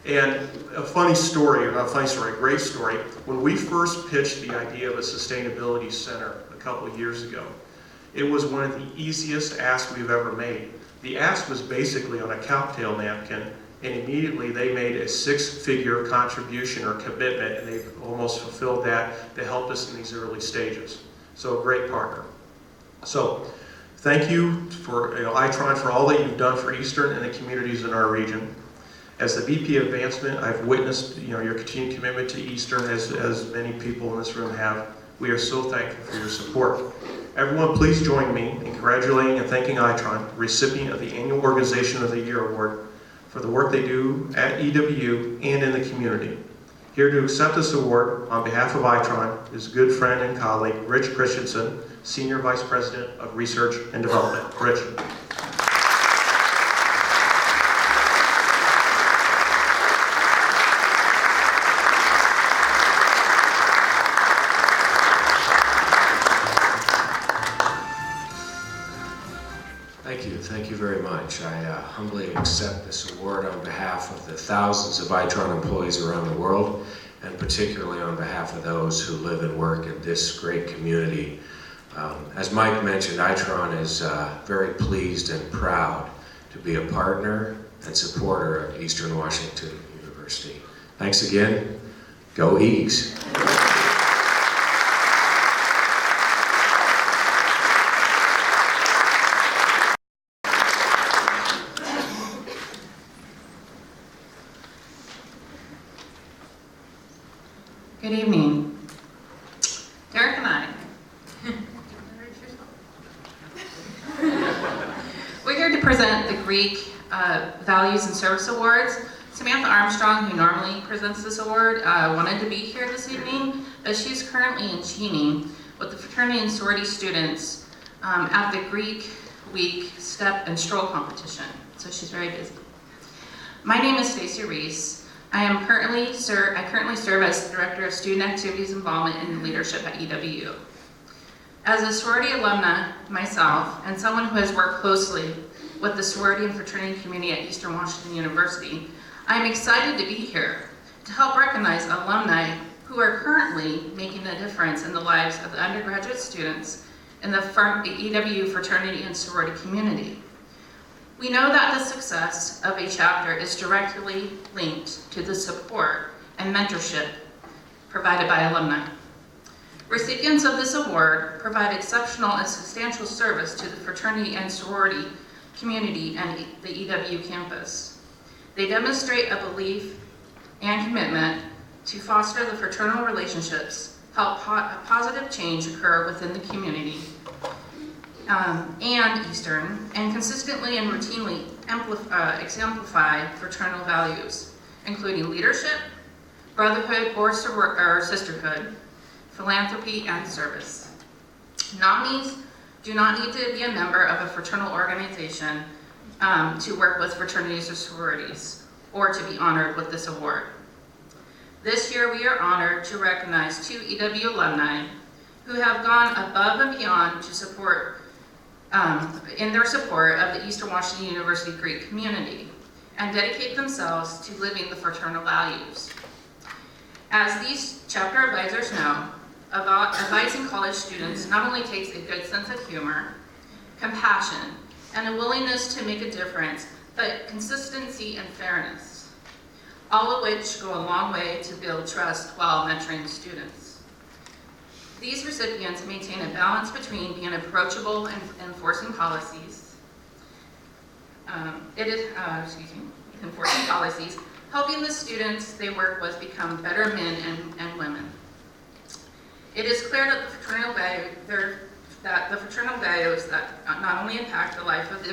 And a great story, when we first pitched the idea of a sustainability center a couple of years ago, it was one of the easiest asks we've ever made. The ask was basically on a cocktail napkin, and immediately they made a 6-figure contribution or commitment, and they've almost fulfilled that to help us in these early stages. So a great partner. So thank you for Itron for all that you've done for Eastern and the communities in our region. As the VP of Advancement, I've witnessed your continued commitment to Eastern, as many people in this room have. We are so thankful for your support. Everyone, please join me in congratulating and thanking Itron, recipient of the Annual Organization of the Year Award, for the work they do at EWU and in the community. Here to accept this award on behalf of Itron is good friend and colleague Rich Christensen, Senior Vice President of Research and Development. Rich. Thank you very much. I humbly accept this award on behalf of the thousands of Itron employees around the world, and particularly on behalf of those who live and work in this great community. As Mike mentioned, Itron is very pleased and proud to be a partner and supporter of Eastern Washington University. Thanks again. Go Eagles! Good evening. Derek and I. We're here to present the Greek Values and Service Awards. Samantha Armstrong, who normally presents this award, wanted to be here this evening, but she's currently in Cheney with the fraternity and sorority students at the Greek Week Step and Stroll competition, so she's very busy. My name is Stacey Reese. I currently serve as the Director of Student Activities Involvement and Leadership at EWU. As a sorority alumna myself, and someone who has worked closely with the sorority and fraternity community at Eastern Washington University, I am excited to be here to help recognize alumni who are currently making a difference in the lives of the undergraduate students in the EWU fraternity and sorority community. We know that the success of a chapter is directly linked to the support and mentorship provided by alumni. Recipients of this award provide exceptional and substantial service to the fraternity and sorority community and the EWU campus. They demonstrate a belief and commitment to foster the fraternal relationships, help positive change occur within the community, and Eastern, and consistently and routinely exemplify fraternal values, including leadership, brotherhood or sisterhood, philanthropy, and service. Nominees do not need to be a member of a fraternal organization to work with fraternities or sororities, or to be honored with this award. This year we are honored to recognize 2 EW alumni who have gone above and beyond to support in their support of the Eastern Washington University Greek community and dedicate themselves to living the fraternal values. As these chapter advisors know, advising college students not only takes a good sense of humor, compassion, and a willingness to make a difference, but consistency and fairness, all of which go a long way to build trust while mentoring students. These recipients maintain a balance between being approachable and enforcing policies. Enforcing policies, helping the students they work with become better men and women. It is clear that the fraternal values that not only impact the life of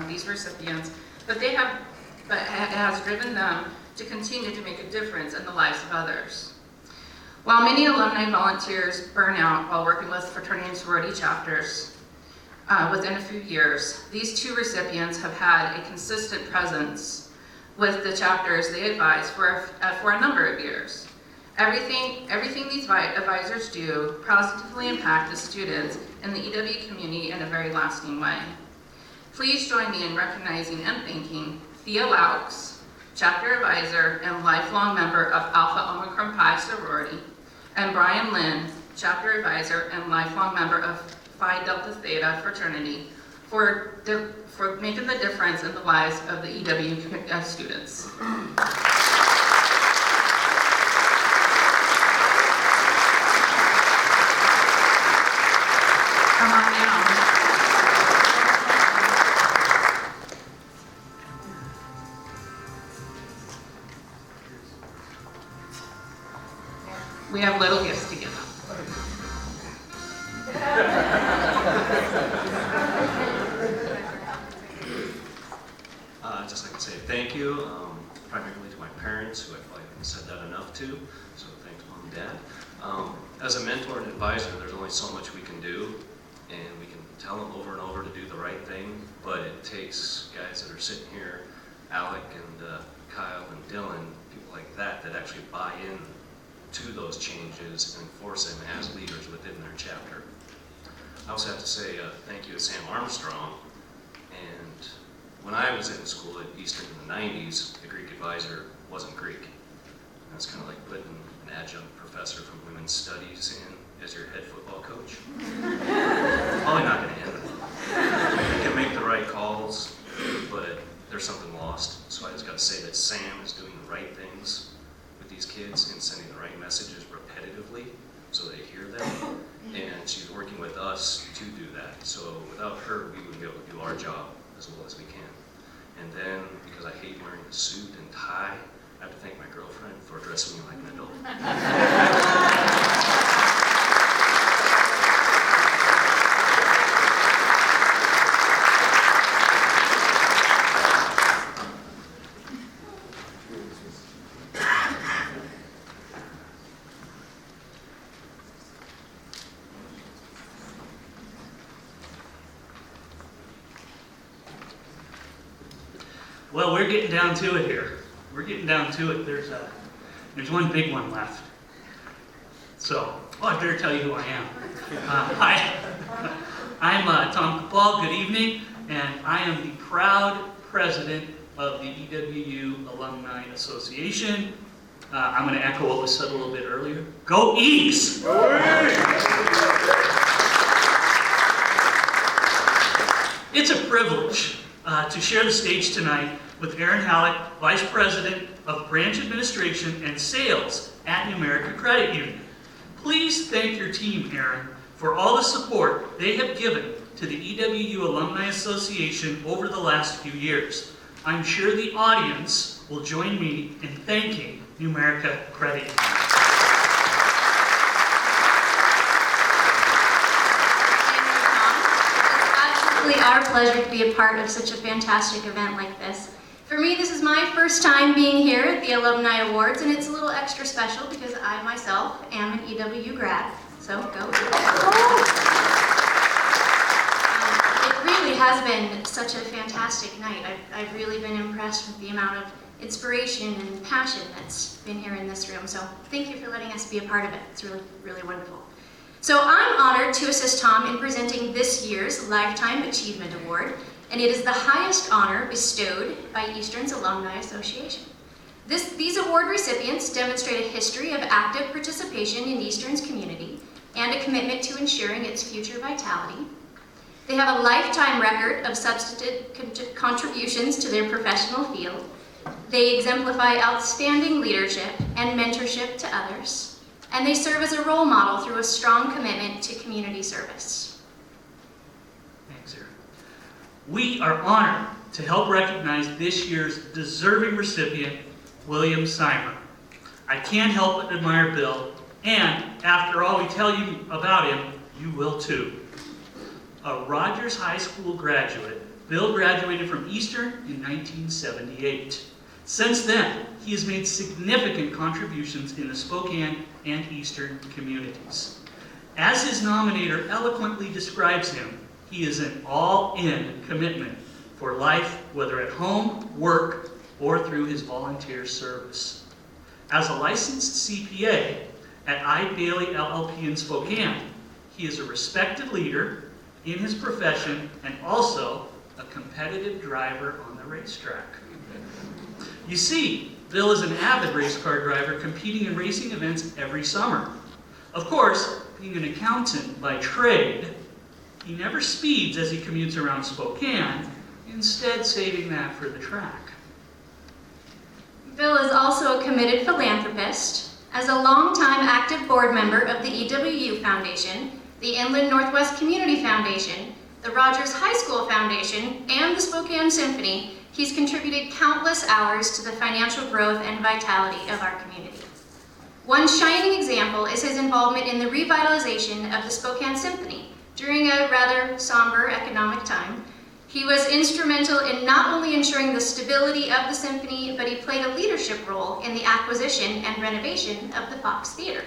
these recipients, but it has driven them to continue to make a difference in the lives of others. While many alumni volunteers burn out while working with fraternity and sorority chapters within a few years, these 2 recipients have had a consistent presence with the chapters they advise for a number of years. Everything these advisors do positively impact the students in the EW community in a very lasting way. Please join me in recognizing and thanking Thea Laux, chapter advisor and lifelong member of Alpha Omicron Pi sorority, and Brian Lynn, chapter advisor and lifelong member of Phi Delta Theta fraternity, for making the difference in the lives of the EW students. Come on down. We have little gifts to give them. Just like to say thank you, primarily to my parents, who I probably haven't said that enough to, so thanks Mom and Dad. As a mentor and advisor, there's only so much we can do, and we can tell them over and over to do the right thing, but it takes guys that are sitting here, Alec and Kyle and Dylan, people like that, that actually buy in to those changes and enforce them as leaders within their chapter. I also have to say thank you to Sam Armstrong. And when I was in school at Eastern in the 90s, the Greek advisor wasn't Greek. That's kind of like putting an adjunct professor from women's studies in as your head football coach. Probably not going to end well. You can make the right calls, but there's something lost. So I just got to say that Sam is doing the right things with these kids and sending the right messages repetitively so they hear them. And she's working with us to do that. So without her, we wouldn't be able to do our job as well as we can. And then, because I hate wearing a suit and tie, I have to thank my girlfriend for dressing me like an adult. Well, we're getting down to it here. We're getting down to it. There's one big one left. So, I better tell you who I am. Hi, I'm Tom Capal. Good evening, and I am the proud president of the EWU Alumni Association. I'm going to echo what was said a little bit earlier. Go Eagles! It's a privilege to share the stage tonight with Aaron Halleck, Vice President of Branch Administration and Sales at New America Credit Union. Please thank your team, Aaron, for all the support they have given to the EWU Alumni Association over the last few years. I'm sure the audience will join me in thanking New America Credit Union. It's our pleasure to be a part of such a fantastic event like this. For me, this is my first time being here at the Alumni Awards, and it's a little extra special because I myself am an EWU grad, so go. It really has been such a fantastic night. I've really been impressed with the amount of inspiration and passion that's been here in this room, so thank you for letting us be a part of it. It's really, really wonderful. So I'm honored to assist Tom in presenting this year's Lifetime Achievement Award, and it is the highest honor bestowed by Eastern's Alumni Association. These award recipients demonstrate a history of active participation in Eastern's community and a commitment to ensuring its future vitality. They have a lifetime record of substantive contributions to their professional field. They exemplify outstanding leadership and mentorship to others, and they serve as a role model through a strong commitment to community service. Thanks, Aaron. We are honored to help recognize this year's deserving recipient, William Seimer. I can't help but admire Bill, and after all we tell you about him, you will too. A Rogers High School graduate, Bill graduated from Eastern in 1978. Since then, he has made significant contributions in the Spokane and Eastern communities. As his nominator eloquently describes him, he is an all-in commitment for life, whether at home, work, or through his volunteer service. As a licensed CPA at I. Bailey LLP in Spokane, he is a respected leader in his profession and also a competitive driver on the racetrack. You see, Bill is an avid race car driver competing in racing events every summer. Of course, being an accountant by trade, He never speeds as he commutes around Spokane, instead saving that for the track. Bill is also a committed philanthropist. As a longtime active board member of the EWU Foundation, the Inland Northwest Community Foundation, the Rogers High School Foundation, and the Spokane Symphony, he's contributed countless hours to the financial growth and vitality of our community. One shining example is his involvement in the revitalization of the Spokane Symphony during a rather somber economic time. He was instrumental in not only ensuring the stability of the symphony, but he played a leadership role in the acquisition and renovation of the Fox Theater.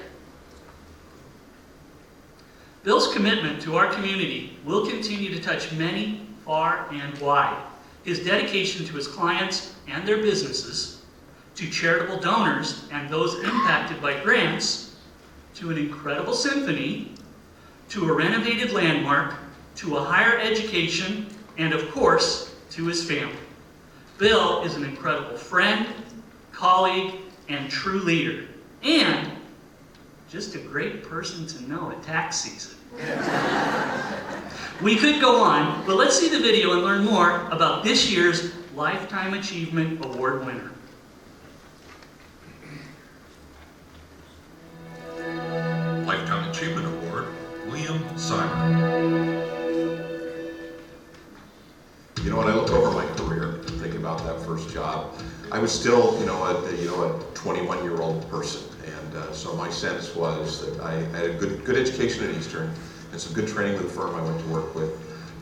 Bill's commitment to our community will continue to touch many far and wide. His dedication to his clients and their businesses, to charitable donors and those impacted by grants, to an incredible symphony, to a renovated landmark, to a higher education, and of course, to his family. Bill is an incredible friend, colleague, and true leader, and just a great person to know at tax season. We could go on, but let's see the video and learn more about this year's Lifetime Achievement Award winner. Lifetime Achievement Award, William Simon. You know, when I look over my career, think about that first job, I was still, a 21-year-old person. And so my sense was that I had a good education at Eastern and some good training with the firm I went to work with.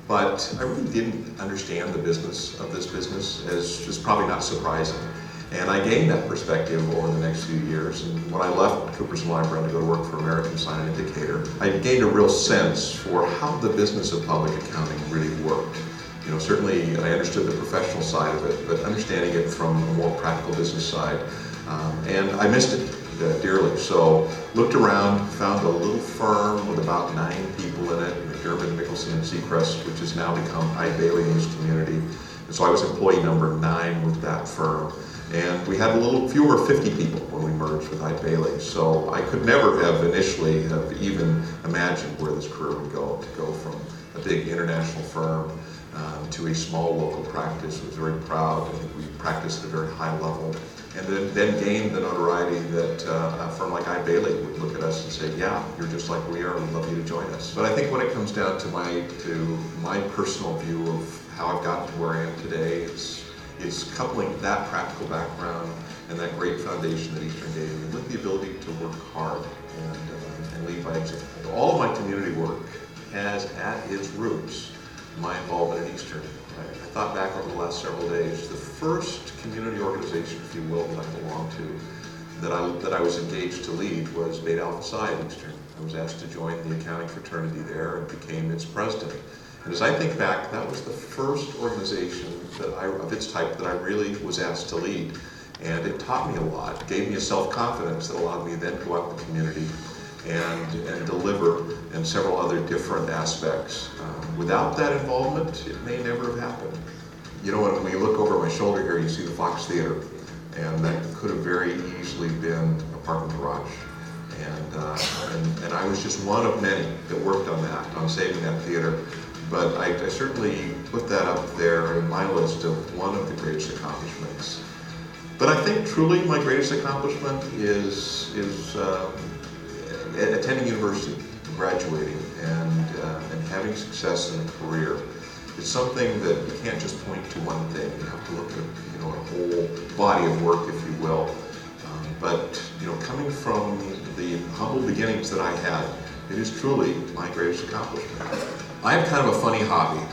But I really didn't understand the business of this business, as is probably not surprising. And I gained that perspective over the next few years. And when I left Cooper's Library to go to work for American Sign and Indicator, I gained a real sense for how the business of public accounting really worked. You know, certainly I understood the professional side of it, but understanding it from a more practical business side. And I missed it dearly. So looked around, found a little firm with about 9 people in it, McDermott, Mickelson, and Seacrest, which has now become Bailey News Community. And so I was employee number 9 with that firm. And we had a little fewer 50 people when we merged with Bailey. So I could never have initially have even imagined where this career would go, to go from a big international firm to a small local practice. I was very proud. I think we practiced at a very high level. And then gained the notoriety that a firm like Bailey would look at us and say, yeah, you're just like we are, we'd love you to join us. But I think when it comes down to my personal view of how I've gotten to where I am today, it's coupling that practical background and that great foundation that Eastern gave me with the ability to work hard and lead by example. All of my community work has at its roots my involvement in Eastern. I thought back over the last several days, the first community organization, if you will, that I belonged to, that I was engaged to lead was Beta Alpha Psi at Eastern. I was asked to join the accounting fraternity there and became its president. And as I think back, that was the first organization of its type that I really was asked to lead. And it taught me a lot. It gave me a self-confidence that allowed me then to go out in the community and deliver in several other different aspects. Without that involvement, it may never have happened. You know, when we look over my shoulder here, you see the Fox Theater, and that could have very easily been a parking garage. And I was just one of many that worked on that, on saving that theater. But I certainly put that up there in my list of one of the greatest accomplishments. But I think truly my greatest accomplishment is attending university, graduating, and having success in a career. It's something that you can't just point to one thing. You have to look at a whole body of work, if you will. But coming from the humble beginnings that I had, it is truly my greatest accomplishment. I have kind of a funny hobby,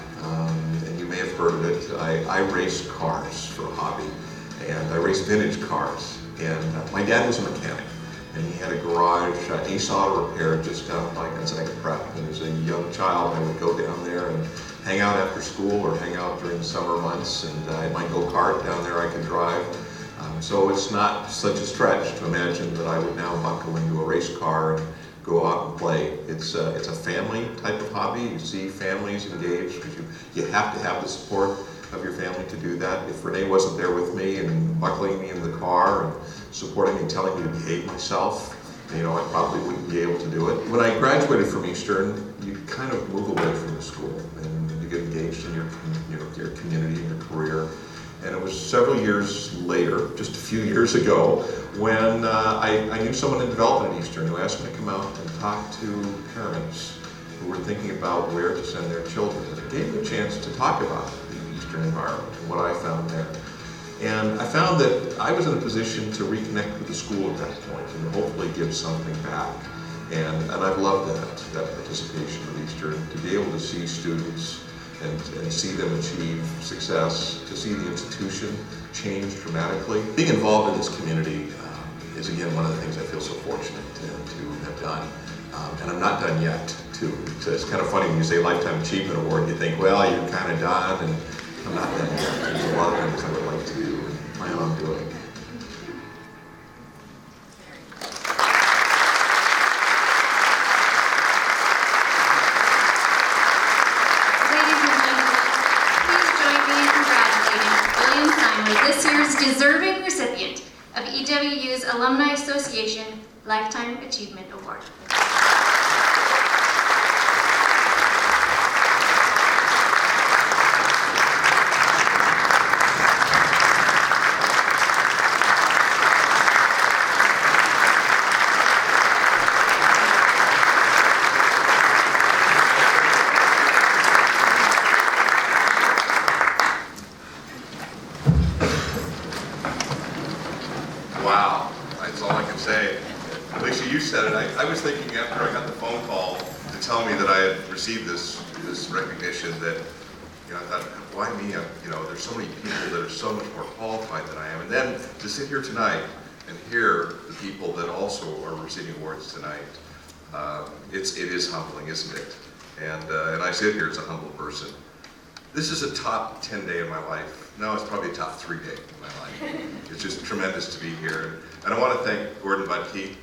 and you may have heard of it. I race cars for a hobby, and I race vintage cars. And my dad was a mechanic, and he had a garage, Ace Auto Repair, just down by Gonzaga Prep. And as a young child, I would go down there and hang out after school or hang out during the summer months, and I had my go-kart down there I could drive. So it's not such a stretch to imagine that I would now buckle into a race car and go out and play. It's a family type of hobby. You see families engaged because you have to have the support of your family to do that. If Renee wasn't there with me and buckling me in the car and supporting me and telling me to behave myself, You know, I probably wouldn't be able to do it. When I graduated from Eastern, you kind of move away from the school and you get engaged in your community and your career. And it was several years later, just a few years ago, when I knew someone in development at Eastern who asked me to come out and talk to parents who were thinking about where to send their children. And it gave me a chance to talk about the Eastern environment and what I found there. And I found that I was in a position to reconnect with the school at that point and hopefully give something back. And I've loved that participation with Eastern, to be able to see students and see them achieve success, to see the institution change dramatically. Being involved in this community is again one of the things I feel so fortunate to have done. And I'm not done yet, too. So it's kind of funny when you say Lifetime Achievement Award, you think, well, you're kind of done, and I'm not done yet. There's a lot of things I would like to do and plan on doing. This year's deserving recipient of EWU's Alumni Association Lifetime Achievement Award. Wow, that's all I can say. Alicia, you said it. I was thinking after I got the phone call to tell me that I had received this recognition that, you know, I thought, why me? There's so many people that are so much more qualified than I am. And then to sit here tonight and hear the people that also are receiving awards tonight, it is humbling, isn't it? And I sit here as a humble person. This is a top 10 day of my life. No, it's probably a top 3 day of my life. It's just tremendous to be here. And I want to thank Gordon Budke,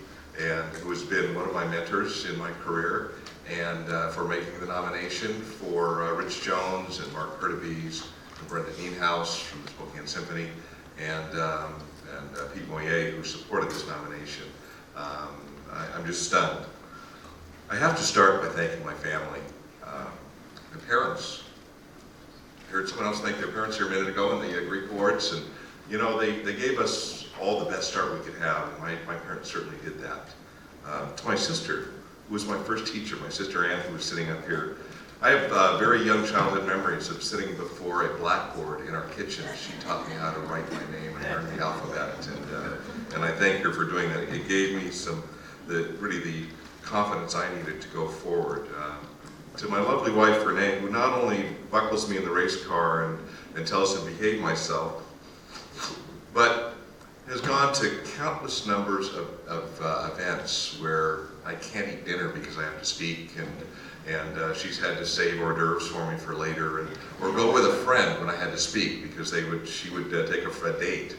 who has been one of my mentors in my career, and for making the nomination, for Rich Jones and Mark Hurtubise and Brenda Nienhaus from the Spokane Symphony, and Pete Moyer, who supported this nomination. I'm just stunned. I have to start by thanking my family, my parents. I heard someone else thank their parents here a minute ago in the Greek Awards, and you know, they gave us all the best start we could have. My parents certainly did that. To my sister, who was my first teacher, my sister Ann, who was sitting up here. I have very young childhood memories of sitting before a blackboard in our kitchen. She taught me how to write my name and learn the alphabet, and I thank her for doing that. It gave me really the confidence I needed to go forward. To my lovely wife, Renee, who not only buckles me in the race car and tells me to behave myself, but has gone to countless numbers of events where I can't eat dinner because I have to speak, and she's had to save hors d'oeuvres for me for later, or go with a friend when I had to speak because she would take a date.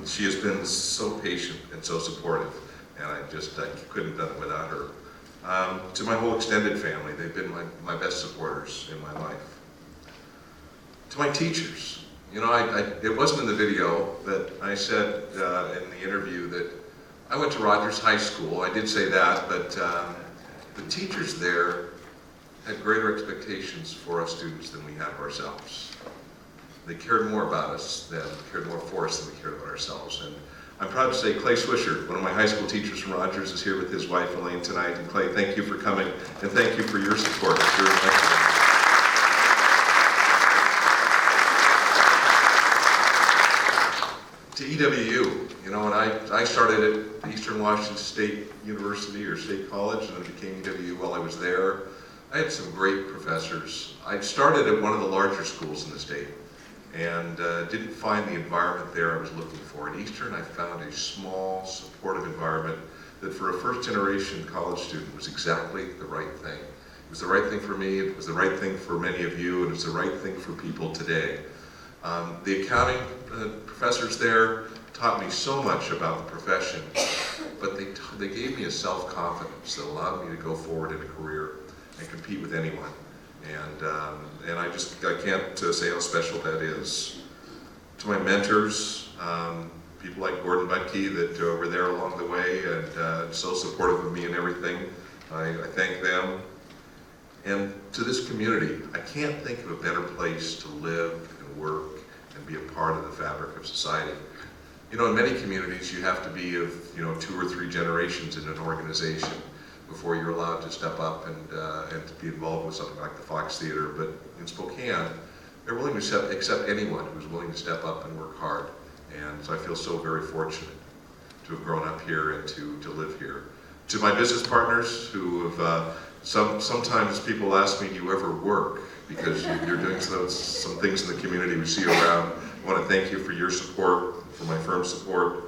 She has been so patient and so supportive, and I couldn't have done it without her. To my whole extended family, they've been my best supporters in my life. To my teachers, you know, it wasn't in the video, but I said in the interview that I went to Rogers High School. I did say that, but the teachers there had greater expectations for us students than we had of ourselves. They cared more about us cared more for us than we cared about ourselves. And I'm proud to say Clay Swisher, one of my high school teachers from Rogers, is here with his wife Elaine tonight. And Clay, thank you for coming, and thank you for your support. To EWU, you know, when I started at Eastern Washington State University or State College, and then became EWU while I was there, I had some great professors. I started at one of the larger schools in the state, and didn't find the environment there I was looking for. At Eastern, I found a small, supportive environment that for a first-generation college student was exactly the right thing. It was the right thing for me, it was the right thing for many of you, and it's the right thing for people today. The accounting professors there taught me so much about the profession, but they gave me a self-confidence that allowed me to go forward in a career and compete with anyone. And I can't say how special that is. To my mentors, people like Gordon Butke that were there along the way and so supportive of me and everything. I thank them. And to this community, I can't think of a better place to live and work and be a part of the fabric of society. You know, in many communities, you have to be of, 2 or 3 generations in an organization before you're allowed to step up and to be involved with something like the Fox Theater. But in Spokane, they're willing to accept anyone who's willing to step up and work hard. And so I feel so very fortunate to have grown up here and to live here. To my business partners who have, sometimes people ask me, do you ever work? Because you're doing some things in the community we see around. I want to thank you for your support, for my firm's support.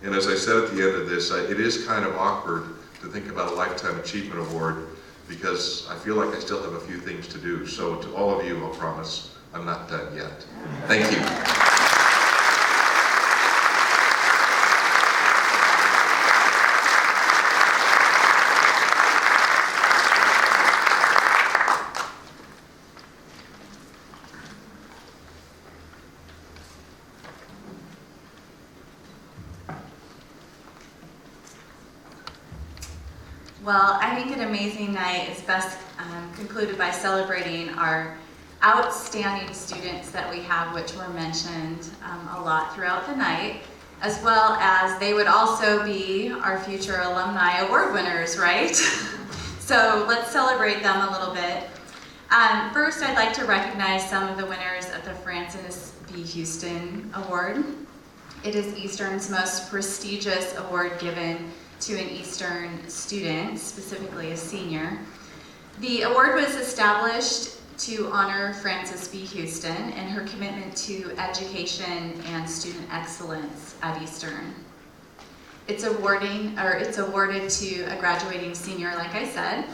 And as I said at the end of this, it is kind of awkward to think about a Lifetime Achievement Award because I feel like I still have a few things to do. So to all of you, I'll promise I'm not done yet. Thank you. Well, I think an amazing night is best concluded by celebrating our outstanding students that we have, which were mentioned a lot throughout the night, as well as they would also be our future alumni award winners, right? So let's celebrate them a little bit. First, I'd like to recognize some of the winners of the Francis B. Houston Award. It is Eastern's most prestigious award given to an Eastern student, specifically a senior. The award was established to honor Francis B. Houston and her commitment to education and student excellence at Eastern. It's awarded to a graduating senior, like I said,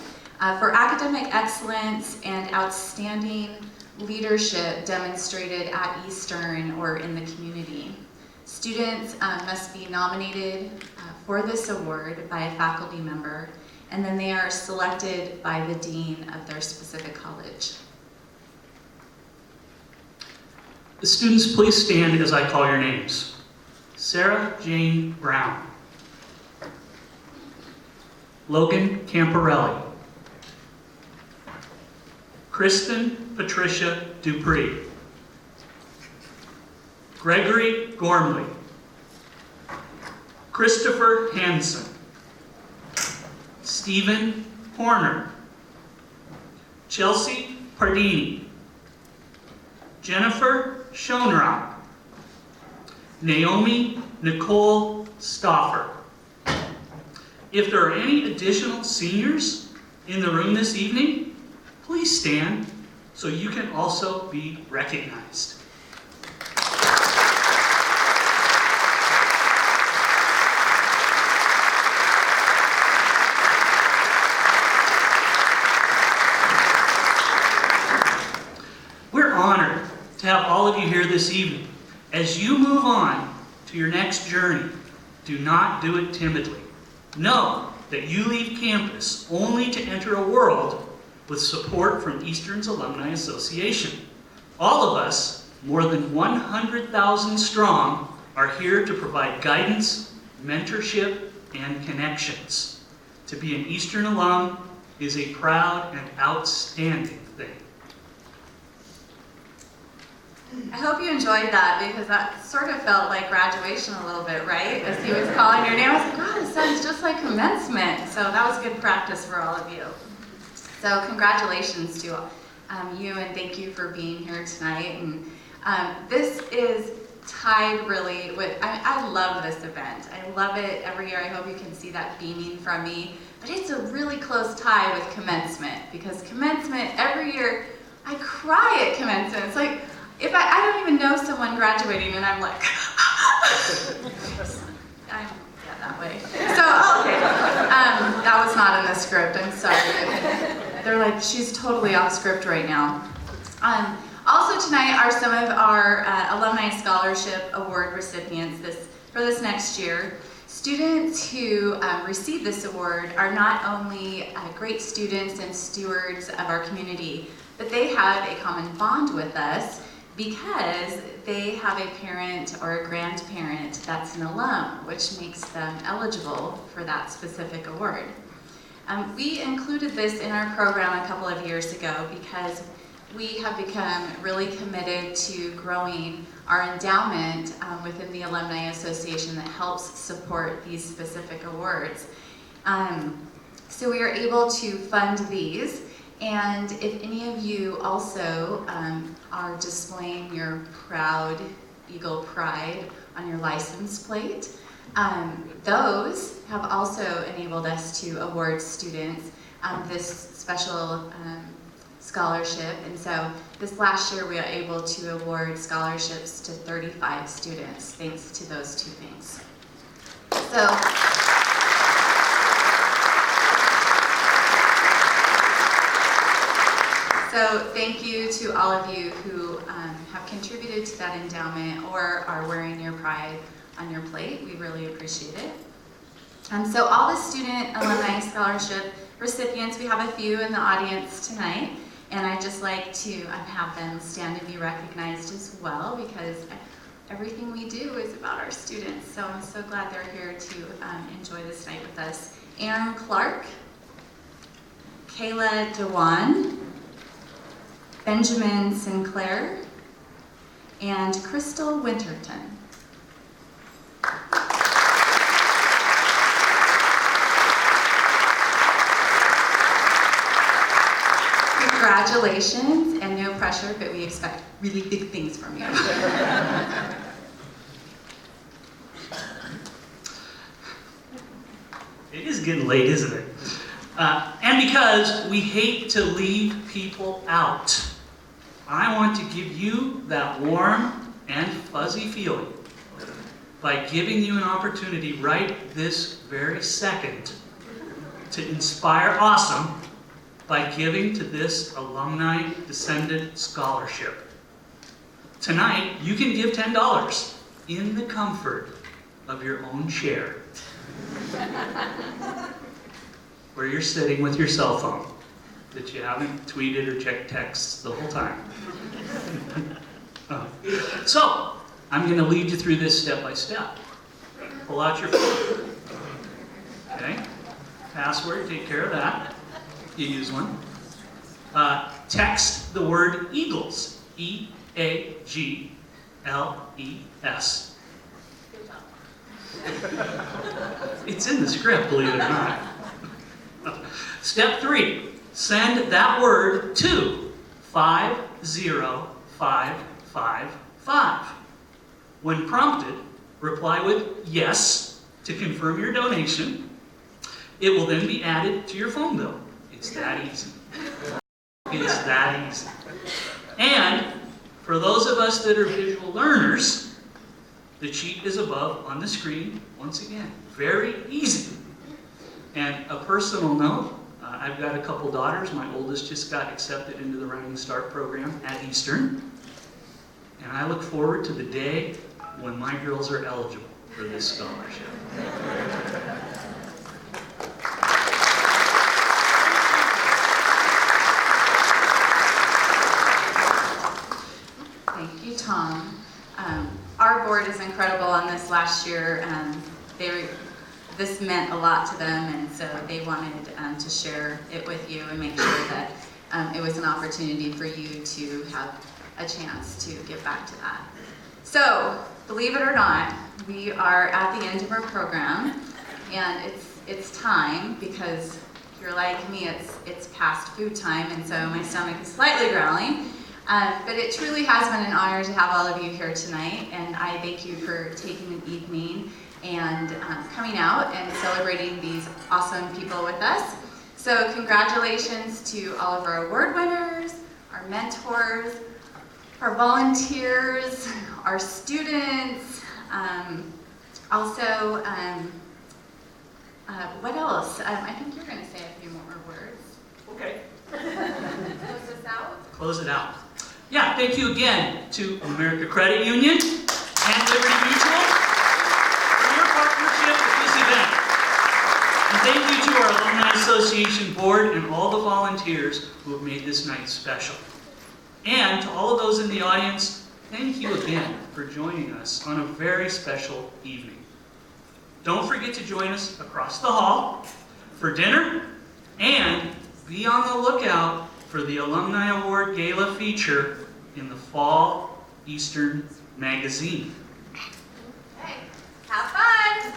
for academic excellence and outstanding leadership demonstrated at Eastern or in the community. Students must be nominated for this award by a faculty member, and then they are selected by the dean of their specific college. The students, please stand as I call your names. Sarah Jane Brown. Logan Camparelli. Kristen Patricia Dupree. Gregory Gormley. Christopher Hansen. Stephen Horner. Chelsea Pardini. Jennifer Schoenrock. Naomi Nicole Stauffer. If there are any additional seniors in the room this evening, please stand so you can also be recognized. We're honored to have all of you here this evening. As you move on to your next journey, do not do it timidly. Know that you leave campus only to enter a world with support from Eastern's Alumni Association. All of us, more than 100,000 strong, are here to provide guidance, mentorship, and connections. To be an Eastern alum is a proud and outstanding thing. I hope you enjoyed that because that sort of felt like graduation a little bit, right? As he was calling your name, I was like, God, it sounds just like commencement. So that was good practice for all of you. So congratulations to you and thank you for being here tonight. And this is tied really with, I love this event. I love it every year. I hope you can see that beaming from me. But it's a really close tie with commencement because commencement, every year, I cry at commencement. It's like, if I don't even know someone graduating and I'm like, I'm that way. So, okay, that was not in the script, I'm sorry. They're like, she's totally off script right now. Also tonight are some of our Alumni Scholarship Award recipients for this next year. Students who receive this award are not only great students and stewards of our community, but they have a common bond with us, because they have a parent or a grandparent that's an alum, which makes them eligible for that specific award. We included this in our program a couple of years ago because we have become really committed to growing our endowment within the Alumni Association that helps support these specific awards. So we are able to fund these, and if any of you also are displaying your proud Eagle Pride on your license plate, those have also enabled us to award students this special scholarship. And so this last year we are able to award scholarships to 35 students thanks to those two things. So thank you to all of you who have contributed to that endowment or are wearing your pride on your plate. We really appreciate it. So all the student alumni scholarship recipients, we have a few in the audience tonight, and I'd just like to have them stand and be recognized as well, because everything we do is about our students. So I'm so glad they're here to enjoy this night with us. Aaron Clark, Kayla Dewan, Benjamin Sinclair, and Crystal Winterton. Congratulations, and no pressure, but we expect really big things from you. It is getting late, isn't it? And because we hate to leave people out, I want to give you that warm and fuzzy feeling by giving you an opportunity right this very second to inspire awesome by giving to this Alumni Descendant Scholarship. Tonight, you can give $10 in the comfort of your own chair, where you're sitting with your cell phone that you haven't tweeted or checked texts the whole time. So, I'm going to lead you through this step by step. Pull out your phone. Okay? Password, take care of that. You use one. Text the word Eagles. E-A-G-L-E-S. It's in the script, believe it or not. Step 3. Send that word to 50555. When prompted, reply with yes to confirm your donation. It will then be added to your phone bill. It's that easy. It's that easy. And for those of us that are visual learners, the sheet is above on the screen. Once again, very easy. And a personal note, I've got a couple daughters. My oldest just got accepted into the Running Start program at Eastern. And I look forward to the day when my girls are eligible for this scholarship. Thank you, Tom. Our board is incredible on this last year. This meant a lot to them, and so they wanted to share it with you and make sure that it was an opportunity for you to have a chance to give back to that. So, believe it or not, we are at the end of our program, and it's time, because if you're like me, it's past food time, and so my stomach is slightly growling. But it truly has been an honor to have all of you here tonight, and I thank you for taking an evening and coming out and celebrating these awesome people with us. So congratulations to all of our award winners, our mentors, our volunteers, our students, also, what else? I think you're going to say a few more words. Okay. Close this out? Close it out. Yeah, thank you again to America Credit Union and Liberty Mutual for your partnership with this event. And thank you to our Alumni Association Board and all the volunteers who have made this night special. And to all of those in the audience, thank you again for joining us on a very special evening. Don't forget to join us across the hall for dinner, and be on the lookout for the Alumni Award Gala feature in the Fall Eastern magazine. Okay, have fun!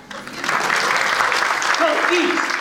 Go East!